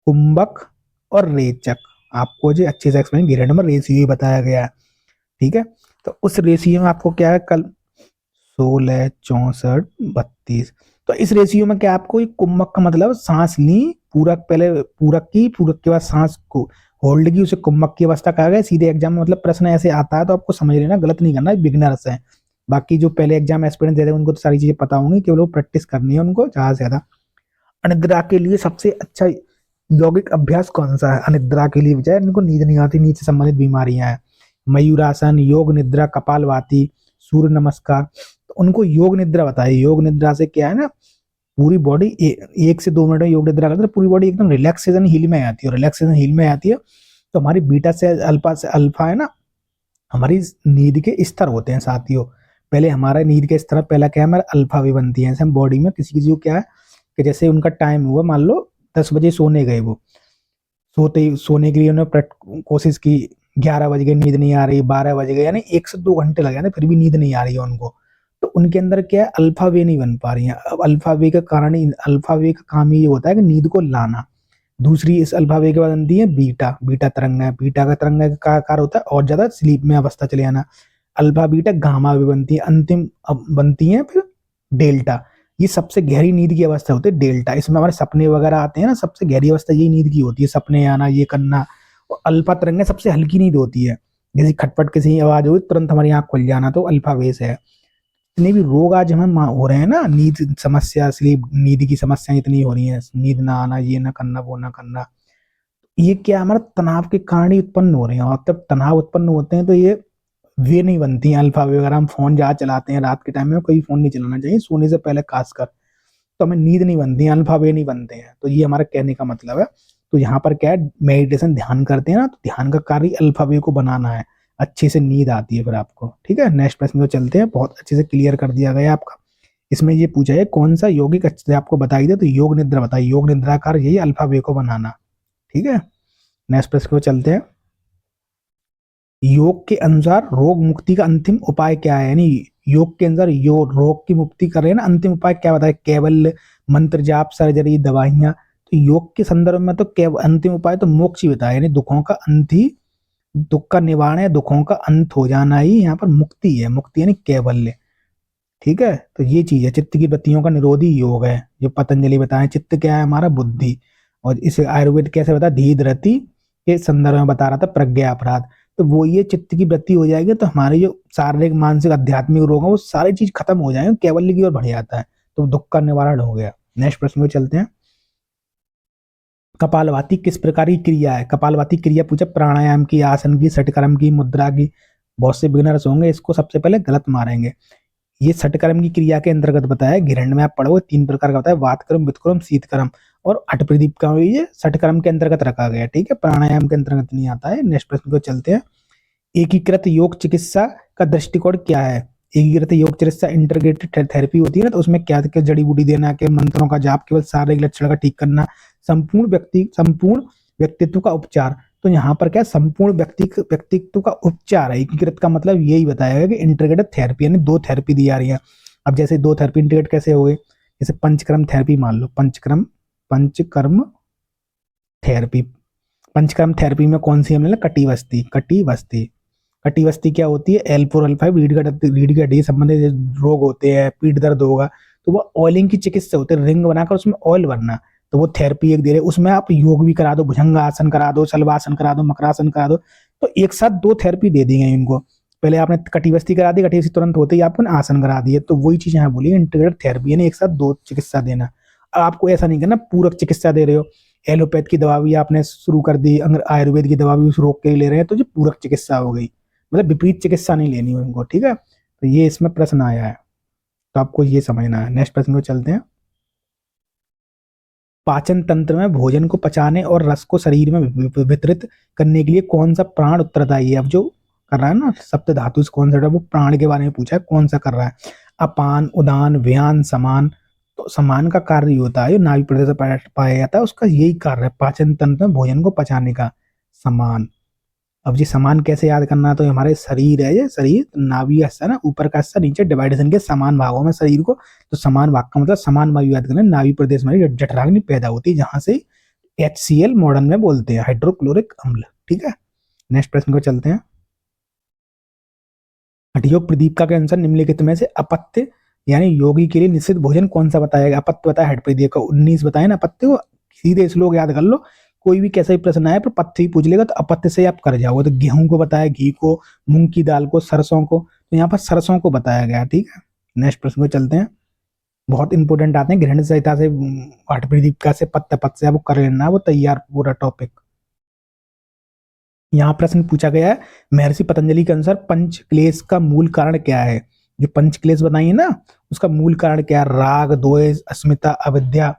[SPEAKER 1] कुंभक और रेचक। आपको जो अच्छे से एक्सप्लेन ग्रेड नंबर रेशियो बताया गया है। ठीक है, तो उस रेशियो में आपको क्या है, कल 16, 64, 32, तो इस रेशियो में क्या आपको कुंभक का मतलब सांस ली, पूरक पहले, पूरक के बाद सांस को होल्ड की, उसे कुंभक की अवस्था कहा गया। सीधे एग्जाम में मतलब प्रश्न ऐसे आता है तो आपको समझ लेना, गलत नहीं करना, बिगनर्स है। बाकी जो पहले एग्जाम एस्पिरेंट देते हैं उनको तो सारी चीजें पता होंगी, केवल वो प्रैक्टिस करनी है उनको ज्यादा से ज्यादा। अनिद्रा के लिए सबसे अच्छा यौगिक अभ्यास कौन सा है? अनिद्रा के लिए बजाय, इनको नींद नहीं आती, नींद से संबंधित बीमारियां हैं, मयूरासन, योग निद्रा, कपालभाति, सूर्य नमस्कार। तो उनको योग निद्रा बताइए। योग निद्रा से क्या है ना, पूरी बॉडी 1 से 2 मिनट में योग निद्रा करते हैं, पूरी बॉडी एकदम रिलैक्सेशन हील में आती है, रिलैक्सेशन हील में आती है। तो हमारी बीटा से अल्फा है ना, हमारी नींद के स्तर होते हैं साथियों। पहले हमारा नींद के स्तर, पहला क्या है, हमारा अल्फा वे बनती है। जैसे हम बॉडी में किसी किसी को क्या है कि जैसे उनका टाइम हुआ, मान लो 10 बजे सोने गए, वो सोने के लिए उन्होंने कोशिश की, 11 बज गए, नींद नहीं आ रही, 12 बज गए, यानी 1 से 2 घंटे लग जाते, फिर भी नींद नहीं आ रही है उनको, तो उनके अंदर क्या है, अल्फा वे नहीं बन पा रही है। अब अल्फा वे का कारण, अल्फा वे का काम ये होता है कि नींद को लाना। दूसरी इस अल्फा वे के बाद बनती है बीटा, बीटा तरंग है, बीटा का तरंग का आकार होता है और ज्यादा स्लीप में अवस्था चले जाना। अल्फा बीटा गामा भी बनती है, अंतिम अब बनती है फिर डेल्टा। ये सबसे गहरी नींद की अवस्था होती है डेल्टा, इसमें हमारे सपने वगैरह आते हैं ना, सबसे गहरी अवस्था यही नींद की होती है, सपने आना, ये करना। और अल्फा तरंग सबसे हल्की नींद होती है, जैसे खटपट किसी आवाज हो तुरंत हमारी आंख खुल जाना, तो अल्फा वेस है। जितने भी रोग आज हमें हो रहे हैं ना, नींद समस्या, स्लीप, नींद की समस्या इतनी हो रही है, नींद ना आना, ये ना करना, वो ना करना, ये क्या हमारा तनाव के कारण ही उत्पन्न हो रहे हैं। और तब तनाव उत्पन्न होते हैं तो ये वे नहीं बनती हैं अल्फा वे। अगर हम फोन ज्यादा चलाते हैं रात के टाइम में, कोई फोन नहीं चलाना चाहिए सोने से पहले खासकर, तो हमें नींद नहीं बनती है, अल्फा वे नहीं बनते हैं। तो ये हमारा कहने का मतलब है। तो यहाँ पर क्या है, मेडिटेशन ध्यान करते हैं ना, तो ध्यान का कार्य अल्फा वे को बनाना है, अच्छे से नींद आती है फिर आपको। ठीक है, नेक्स्ट प्रश्न को चलते हैं, बहुत अच्छे से क्लियर कर दिया गया आपका। इसमें ये पूछा है कौन सा यौगिक अच्छे से आपको बताई दे, तो योग निद्रा बताइए। योग निद्रा कार्य यही अल्फा वे को बनाना। ठीक है, नेक्स्ट प्रश्न को चलते हैं। योग के अनुसार रोग मुक्ति का अंतिम उपाय क्या है? यानी योग के अनुसार रोग की मुक्ति कर रहे हैं ना, अंतिम उपाय क्या बताए? केवल मंत्र जाप, सर्जरी, दवाइयां। तो योग के संदर्भ में तो अंतिम उपाय तो मोक्ष ही बताया, यानी दुखों का अंत ही, दुख का निवारण है, दुखों का अंत हो जाना ही यहाँ पर मुक्ति है। मुक्ति यानी कैवल्य। ठीक है, तो ये चीज है, चित्त की वृत्तियों का निरोधी योग है, जो पतंजलि बताए। चित्त क्या है हमारा? बुद्धि। और इसे आयुर्वेद कैसे बताया? धीर रति के संदर्भ में बता रहा था, प्रज्ञा अपराध। तो वो ये चित्त की वृत्ति हो जाएगी तो हमारे जो शारीरिक, मानसिक, आध्यात्मिक रोग है वो सारी चीज खत्म हो जाएंगे, कैवल्य की ओर बढ़ जाता है, तो दुख का निवारण हो गया। नेक्स्ट प्रश्न में चलते हैं। कपालभाति किस प्रकार की क्रिया है? कपालभाति क्रिया पूछा प्राणायाम की, आसन की, षटकर्म की, मुद्रा की। बहुत से बिगिनर्स होंगे इसको सबसे पहले गलत मारेंगे। ये षटकर्म की क्रिया के अंतर्गत बताया। घिरण्ड में आप पढ़ोगे 3 प्रकार का बताया, वातकर्म, वितकर्म, शीतकर्म, और अट प्रदीप का भी ये षटकर्म के अंतर्गत रखा गया, ठीक है, प्राणायाम के अंतर्गत नहीं आता है। नेक्स्ट प्रश्न को चलते हैं। एकीकृत योग चिकित्सा का दृष्टिकोण क्या है? एकीकृत योग चिकित्सा इंटीग्रेटेड थेरेपी होती है ना, तो उसमें क्या क्या जड़ी बूटी देना, के मंत्रों का जाप, केवल शारीरिक लक्षण का ठीक करना, संपूर्ण व्यक्तित्व का उपचार। तो यहाँ पर क्या संपूर्ण व्यक्तित्व का उपचार है। एकीकृत का मतलब यही बताया गया कि इंटीग्रेटेड थेरेपी, यानी 2 थेरेपी दी जा रही है। अब जैसे 2 थेरेपी इंटीग्रेट कैसे हो गए, जैसे पंचकर्म थेरेपी मान लो, पंचकर्म थेरेपी। पंचकर्म थेरेपी में कौन सी हमने, कटिवस्ती क्या होती है, L4 L5 रीढ़ की हड्डी संबंधित रोग होते हैं, पीठ दर्द होगा तो वो ऑयलिंग की चिकित्सा होती है, रिंग बनाकर उसमें ऑयल भरना, तो वो थेरेपी एक दे रहे। उसमें आप योग भी करा दो, भुजंगासन करा दो, शलभासन करा दो, मकरासन करा दो, तो एक साथ 2 थेरेपी दे दी गई इनको। पहले आपने कटिवस्ती करा दी, कटिवस्ती तुरंत होते ही आपने आसन करा दिए, तो वही चीज यहाँ बोली इंटीग्रेटेड थेरेपी, यानी एक साथ 2 चिकित्सा देना। आपको ऐसा नहीं करना पूरक चिकित्सा दे रहे हो, एलोपैथ की दवा भी आपने शुरू कर दी, अगर आयुर्वेद की दवा भी उस रोग के लिए ले रहे हैं, तो जो पूरक चिकित्सा हो गई, मतलब विपरीत चिकित्सा नहीं लेनी उनको, ठीक है। तो ये इसमें प्रश्न आया है, तो आपको ये समझना है। नेक्स्ट प्रश्न को चलते हैं। पाचन तंत्र में भोजन को पचाने और रस को शरीर में वितरित करने के लिए कौन सा प्राण उत्तरदायी है? अब जो कर रहा है ना सप्त धातु कौन सा, वो प्राण के बारे में पूछा है, कौन सा कर रहा है? अपान, उदान, व्यान, समान। तो समान का कार्य होता है, नाभि प्रदेश में पाया जाता है, उसका यही कार्य है पाचन तंत्र में भोजन को पचाने का, समान। अब ये समान कैसे याद करना है, तो हमारे शरीर है, ये शरीर नाभि हिस्सा ना, ऊपर का हिस्सा नीचे डिवाइडेशन के समान भागों में शरीर को, तो समान भाग का मतलब समान वायु याद करना, नाभि प्रदेश में जठराग्नि पैदा होती है, जहां से HCl मॉडर्न में बोलते हैं, हाइड्रोक्लोरिक अम्ल, ठीक है। नेक्स्ट प्रश्न को चलते हैं। हठयोग प्रदीपिका के अनुसार निम्नलिखित में से अपत्य यानी योगी के लिए निश्चित भोजन कौन सा बताया? अपत्य बताया हठ प्रदीप का, 19 बताया ना अपत्य को, सीधे श्लोक याद कर लो, कोई भी कैसा भी प्रश्न आए पर पत्य ही पूछ लेगा तो अपत्य से आप कर जाओगे। तो गेहूं को बताया, घी को, मूंग की दाल को, सरसों को, तो यहाँ पर सरसों को बताया गया, ठीक है। नेक्स्ट प्रश्न को चलते हैं, बहुत इंपॉर्टेंट आते हैं, गृहण संहिता से हठ प्रदीपिका से पत्य पद से आपको कर लेना, वो तैयार पूरा टॉपिक। यहाँ प्रश्न पूछा गया है, महर्षि पतंजलि के अनुसार पंच क्लेश का मूल कारण क्या है? जो पंच क्लेश बताइए ना, उसका मूल कारण क्या है? राग, द्वेष, अस्मिता, अविद्या।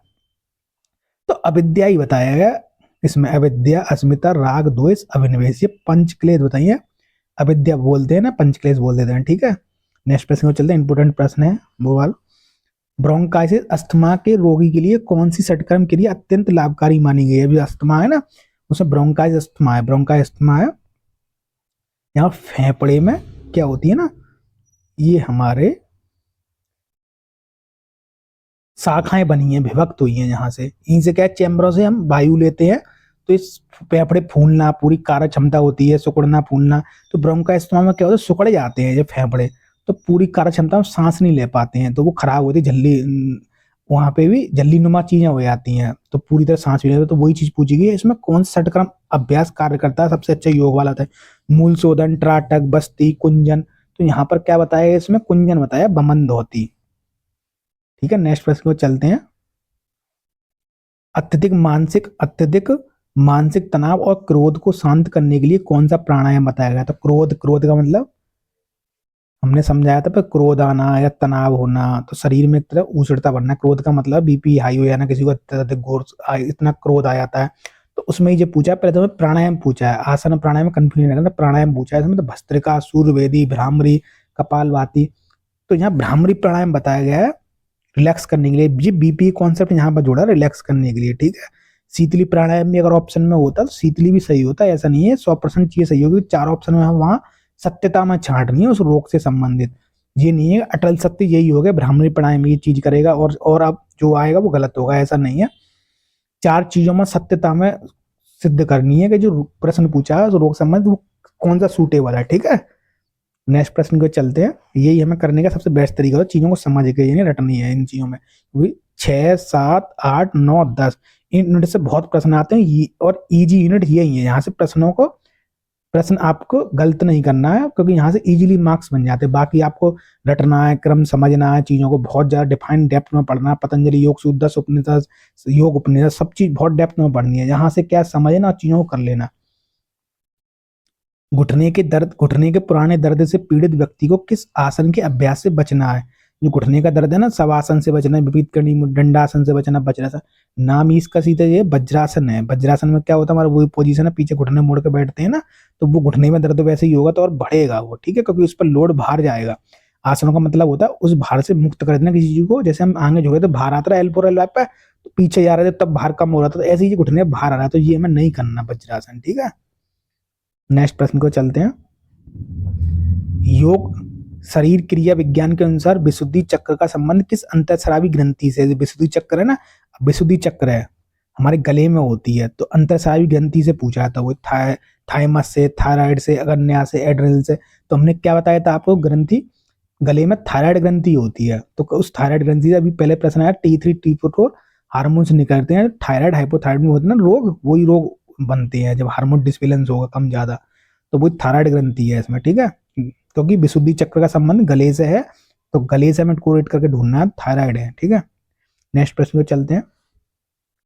[SPEAKER 1] तो अविद्या ही बताया गया इसमें, अविद्या, अस्मिता, राग, द्वेष, अभिनिवेश, ये पंच क्लेश बताइए। अविद्या बोलते हैं ना, पंच क्लेश बोल देते हैं, ठीक है। नेक्स्ट प्रश्न को चलते हैं, इंपोर्टेंट प्रश्न है वो वाला। ब्रोंकाइटिस अस्थमा के रोगी के लिए कौन सी षटकर्म क्रिया अत्यंत लाभकारी मानी गई है? अभी अस्थमा है ना, उसमें ब्रोंकाइटिस अस्थमा है, ब्रोंकाइटिस अस्थमा है, यहाँ फेफड़े में क्या होती है ना, ये हमारे शाखाएं बनी हैं, विभक्त हुई हैं, यहाँ से इनसे क्या चैम्बरों से हम वायु लेते हैं, तो इस फेफड़े फूलना, पूरी कार्य क्षमता होती है, सिकुड़ना फूलना। तो ब्रोंकाइटिस में क्या होता है, सिकुड़ जाते हैं ये फेफड़े, तो पूरी कार्य क्षमता में सांस नहीं ले पाते हैं, तो वो खराब होती है, झल्ली, वहां पे भी झल्ली नुमा चीजें हो जाती हैं, तो पूरी तरह सांस भी ले। तो वही चीज पूछी गई है, इसमें कौन सा षटक्रम अभ्यास कार्य करता है, सबसे अच्छा योग वाला था? मूल शोधन, त्राटक, बस्ती, कुंजन। तो यहाँ पर क्या बताया, इसमें कुंजन बताया, बमन धोती, ठीक है। नेक्स्ट प्रश्न को चलते हैं। अत्यधिक मानसिक तनाव और क्रोध को शांत करने के लिए कौन सा प्राणायाम बताया गया? तो क्रोध का मतलब हमने समझाया था, पर क्रोध आना या तनाव होना, तो शरीर में एक तरह ऊष्णता बनना, क्रोध का मतलब बीपी हाई हो जाना, किसी को अत्यधिक इतना क्रोध आ जाता है, तो उसमें ही जो पूछा है, पहले तो प्राणायाम पूछा है, आसन प्राणायाम कंफ्यूजन लगता है, प्राणायाम पूछा है इसमें, तो भस्त्रिका, सूर्यवेदी, भ्रामरी, कपालभाति। तो यहाँ भ्रामरी प्राणायाम बताया गया है रिलैक्स करने के लिए, ये बीपी कॉन्सेप्ट यहाँ पर जोड़ा रिलैक्स करने के लिए, ठीक है। शीतली प्राणायाम भी अगर ऑप्शन में होता तो शीतली भी सही होता, ऐसा नहीं है 100% चीज सही होगी, 4 ऑप्शन में वहां सत्यता में छांटनी है उस रोग से संबंधित, ये नहीं है अटल सत्य यही हो गया, ब्राह्मणी प्राणायाम ये चीज करेगा और अब जो आएगा वो गलत होगा, ऐसा नहीं है। 4 चीजों में सत्यता में सिद्ध करनी है कि जो प्रश्न पूछा है उस रोग संबंधित वो कौन सा सूटेबल है, ठीक है। नेक्स्ट प्रश्न को चलते हैं, यही हमें करने का सबसे बेस्ट तरीका है, चीजों को समझ के यानी रटनी है इन चीजों में, क्योंकि 6, 7, 8, 9, 10 इन यूनिट से बहुत प्रश्न आते हैं, और इजी यूनिट यही है, यहाँ से प्रश्न आपको गलत नहीं करना है, क्योंकि यहाँ से इजीली मार्क्स बन जाते हैं। बाकी आपको रटना है, क्रम समझना है, चीजों को बहुत ज्यादा डिफाइन डेप्थ में पढ़ना है, पतंजलि योग सूत्र, 10 उपनिषद, योग उपनिषद, सब चीज बहुत डेप्थ में पढ़नी है, यहाँ से क्या समझना, चीजों को कर लेना। घुटने के पुराने दर्द से पीड़ित व्यक्ति को किस आसन के अभ्यास से बचना है? जो घुटने का दर्द है ना, शवासन से बचना है, विपरीत करनी, दंडासन से बचना, वज्रासन। नाम ही इसका सीधा ये वज्रासन है। वज्रासन में क्या होता है, हमारा वही पोजीशन है, पीछे घुटने मोड़ के बैठते हैं ना, तो वो घुटने में दर्द वैसे ही होगा तो और बढ़ेगा वो, ठीक है, क्योंकि उस पर लोड बाहर जाएगा। आसनों का मतलब होता है उस भार से मुक्त कर देना किसी चीज को। जैसे हम आगे झुके तो भार आता रहा L4 L5 पे, तो पीछे जा रहे थे तब भार कम हो रहा था, तो ऐसे ही घुटने में भार आ रहा है, तो ये हमें नहीं करना वज्रासन, ठीक है। नेक्स्ट प्रश्न को चलते हैं। योग शरीर क्रिया विज्ञान के अनुसार विशुद्धि चक्र का संबंध किस अंतःस्रावी ग्रंथि से? विशुद्धि चक्र है ना, विशुद्धि चक्र है हमारे गले में होती है, तो अंतःस्रावी ग्रंथि से पूछा था वो, थाइमस से, थायराइड से, अग्न्या से, एड्रिनल से। तो हमने क्या बताया था आपको, ग्रंथि गले में थायराइड ग्रंथि होती है, तो उस थायराइड ग्रंथि से अभी पहले प्रश्न आया, T3 T4 हार्मोन्स निकलते हैं, थायराइड हाइपोथायराइड में होते हैं ना रोग, वही रोग बनते हैं जब हार्मोन डिसबैलेंस होगा कम ज्यादा, तो वो थायराइड ग्रंथि है इसमें, ठीक है। क्योंकि विशुद्धि चक्र का संबंध गले से है, तो गले से हमें कोरिलेट करके ढूंढना है, थायराइड है, ठीक है। नेक्स्ट प्रश्न पे चलते हैं।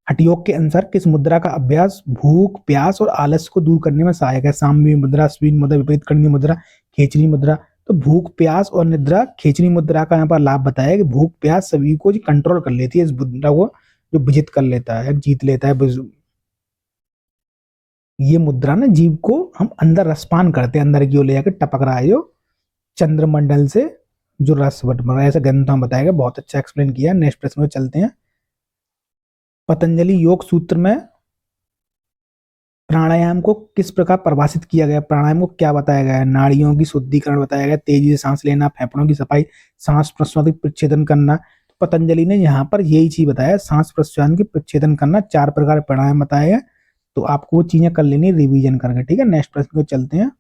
[SPEAKER 1] हठयोग के अनुसार किस मुद्रा का अभ्यास भूख, प्यास और आलस्य को दूर करने में सहायक है? साम्य मुद्रा, स्वीन मुद्रा, विपरीत करनी मुद्रा, खेचरी मुद्रा। तो भूख, प्यास और निद्रा खेचरी मुद्रा का यहाँ पर लाभ बताया कि भूख प्यास सभी को कंट्रोल कर लेती है, इस मुद्रा को जो विजित कर लेता है, जीत लेता है। ये मुद्रा ना जीव को हम अंदर रसपान करते हैं, अंदर की ओर ले जाकर टपक रहा है जो चंद्रमंडल से, जो रस बन रहा है, ऐसा ग्रंथ में बताया गया, बहुत अच्छा एक्सप्लेन किया। नेक्स्ट प्रश्न में चलते हैं। पतंजलि योग सूत्र में प्राणायाम को किस प्रकार परिभाषित किया गया? प्राणायाम को क्या बताया गया है? नाड़ियों की शुद्धिकरण बताया गया, तेजी से सांस लेना, फेफड़ों की सफाई, सांस प्रश्वास की प्रच्छेदन करना। तो पतंजलि ने यहाँ पर यही चीज बताया, सांस प्रश्वास की प्रच्छेदन करना, 4 प्रकार प्राणायाम बताए हैं, तो आपको वो चीजें कर लेनी रिवीजन करके, ठीक है। नेक्स्ट प्रश्न को चलते हैं।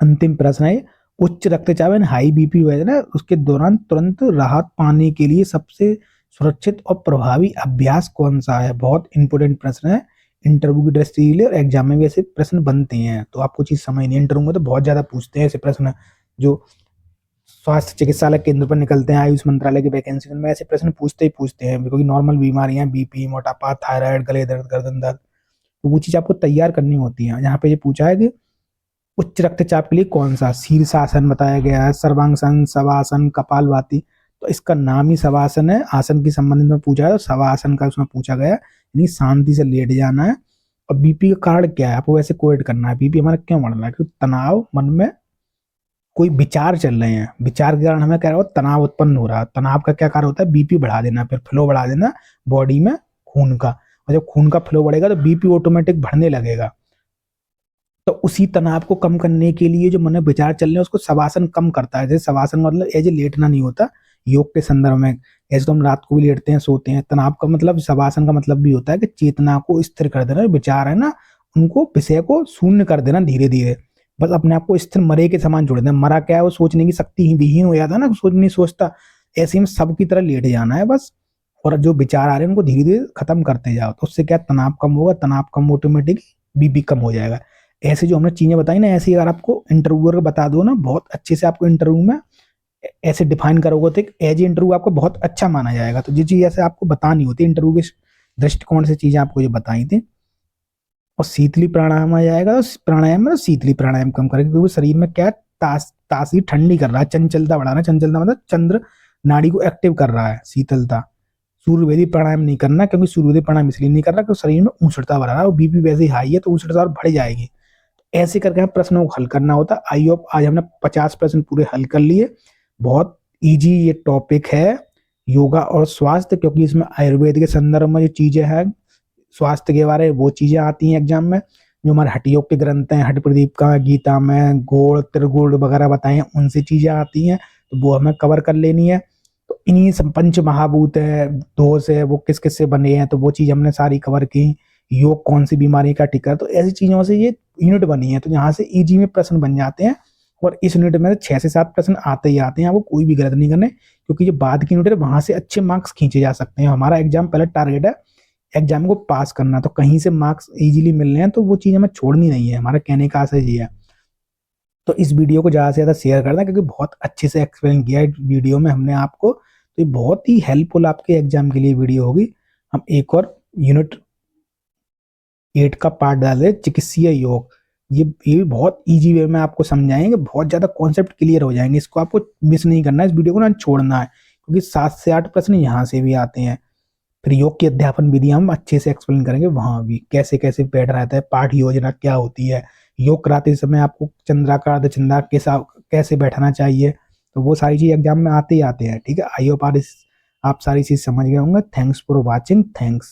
[SPEAKER 1] अंतिम प्रश्न है, उच्च रक्तचाप यानी हाई बीपी हुआ है ना, उसके दौरान तुरंत राहत पाने के लिए सबसे सुरक्षित और प्रभावी अभ्यास कौन सा है? बहुत इंपोर्टेंट प्रश्न है, इंटरव्यू की दृष्टि से और एग्जाम में भी ऐसे प्रश्न बनते हैं, तो आपको चीज समझनी है। इंटरव्यू में तो बहुत ज्यादा पूछते हैं ऐसे प्रश्न, जो स्वास्थ्य चिकित्सालय केंद्र पर निकलते हैं, आयुष मंत्रालय की वैकेंसी में ऐसे प्रश्न पूछते ही पूछते हैं, क्योंकि नॉर्मल बीमारियां, बीपी, मोटापा, थायराइड, गले दर्द, गर्दन दर्द, तो वो चीज आपको तैयार करनी होती है। यहाँ पे ये पूछा है कि उच्च रक्तचाप के लिए कौन सा? शीर्षासन बताया गया है, सर्वांगसन, शवासन, कपालभाति। तो इसका नाम ही शवासन है, आसन के संबंध में पूछा है, तो शवासन का उसमें पूछा गया, यानी शांति से लेट जाना है। और बीपी का कारण क्या है, आपको वैसे कोरेट करना है, बीपी हमारा क्यों बढ़ रहा है? क्योंकि तनाव, मन में कोई विचार चल रहे हैं, विचार के कारण हमें क्या हो, तनाव उत्पन्न हो रहा है। तनाव का क्या कारण होता है? बीपी बढ़ा देना, फिर फ्लो बढ़ा देना बॉडी में खून का, और जब खून का फ्लो बढ़ेगा तो बीपी ऑटोमेटिक बढ़ने लगेगा। तो उसी तनाव को कम करने के लिए जो मन में विचार चल रहे हैं उसको शवासन कम करता है। जैसे शवासन मतलब एज लेटना नहीं होता योग के संदर्भ में, ऐसे तो हम रात को भी लेटते हैं, सोते हैं। तनाव का मतलब, शवासन का मतलब भी होता है कि चेतना को स्थिर कर देना, विचार है ना उनको, विषय को शून्य कर देना धीरे धीरे, बस अपने आप को स्थिर मरे के समान जोड़ देना। मरा क्या है, वो सोचने की शक्ति ही विहीन हो जाता है ना, सोच नहीं सोचता, ऐसे में सबकी तरह लेट जाना है बस। और जो विचार आ रहे हैं उनको धीरे धीरे खत्म करते जाओ, तो उससे क्या तनाव कम होगा, तनाव कम ऑटोमेटिक बीपी कम हो जाएगा। ऐसे जो हमने चीजें बताई ना, ऐसे अगर आपको इंटरव्यूअर को बता दो ना, बहुत अच्छे से आपको इंटरव्यू में ऐसे डिफाइन करोगे तो एज इंटरव्यू आपको बहुत अच्छा माना जाएगा। तो ये चीज ऐसे आपको बतानी होती है इंटरव्यू के दृष्टिकोण से, चीजें आपको जो बताई थी। और शीतली प्राणायाम आ जाएगा, तो प्राणायाम में शीतली प्राणायाम कम करेगा, क्योंकि शरीर में क्या तासीर ठंडी कर रहा है, चंचलता बढ़ा रहा है। चंचलता मतलब चंद्र नाड़ी को एक्टिव कर रहा है, शीतलता। सूर्यवेदी प्राणायाम नहीं करना, क्योंकि सूर्यवेदी प्राणायाम इसलिए नहीं करना क्योंकि शरीर में ऊष्णता बढ़ा रहा है, और बीपी वैसे ही हाई है तो ऊष्णता और बढ़ जाएगी। ऐसे करके हमें प्रश्नों को हल करना होता है। आई होप आज हमने 50 प्रश्न पूरे हल कर लिए। बहुत इजी ये टॉपिक है, योगा और स्वास्थ्य, क्योंकि इसमें आयुर्वेद के संदर्भ में जो चीजें हैं स्वास्थ्य के बारे में, वो चीजें आती हैं एग्जाम में। जो हमारे हठ योग के ग्रंथ हैं, हठ प्रदीप का, गीता में गोड़ त्रिगुण वगैरह बताए हैं, उनसे चीजें आती हैं, तो वो हमें कवर कर लेनी है। तो इन्हीं पंच महाभूत है, दोष है, वो किस किस से बने हैं, तो वो चीज हमने सारी कवर की। योग कौन सी बीमारी का टिका, तो ऐसी चीजों से ये यूनिट बनी है, तो यहाँ से इजी में प्रश्न बन जाते हैं। और इस यूनिट में 6 से 7 प्रश्न आते ही आते हैं, आपको कोई भी गलत नहीं करने, क्योंकि जो बाद की यूनिट है वहां से अच्छे मार्क्स खींचे जा सकते हैं। हमारा एग्जाम पहले टारगेट है एग्जाम को पास करना, तो कहीं से मार्क्स इजीली मिल रहे हैं तो वो चीज हमें छोड़नी नहीं है, हमारा कहने का आशय ये है। तो इस वीडियो को ज्यादा से ज्यादा शेयर करना, क्योंकि बहुत अच्छे से एक्सप्लेन किया है वीडियो में हमने आपको, तो ये बहुत ही हेल्पफुल आपके एग्जाम के लिए वीडियो होगी। हम एक और यूनिट 8 का पार्ट डाल रहे चिकित्सीय योग, ये भी बहुत इजी वे में आपको समझाएंगे, बहुत ज़्यादा कॉन्सेप्ट क्लियर हो जाएंगे। इसको आपको मिस नहीं करना है, इस वीडियो को ना छोड़ना है, क्योंकि 7 से 8 प्रश्न यहाँ से भी आते हैं। फिर योग की अध्यापन विधि हम अच्छे से एक्सप्लेन करेंगे, वहां भी कैसे कैसे बैठ रहता है, पाठ योजना क्या होती है, योग कराते समय आपको चंद्राकार अर्धचंद्राकार के साथ कैसे बैठना चाहिए। तो वो सारी चीज एग्जाम में आते ही आते हैं। ठीक है, आई होप आप सारी चीज समझ गए होंगे। Thanks for watching. थैंक्स।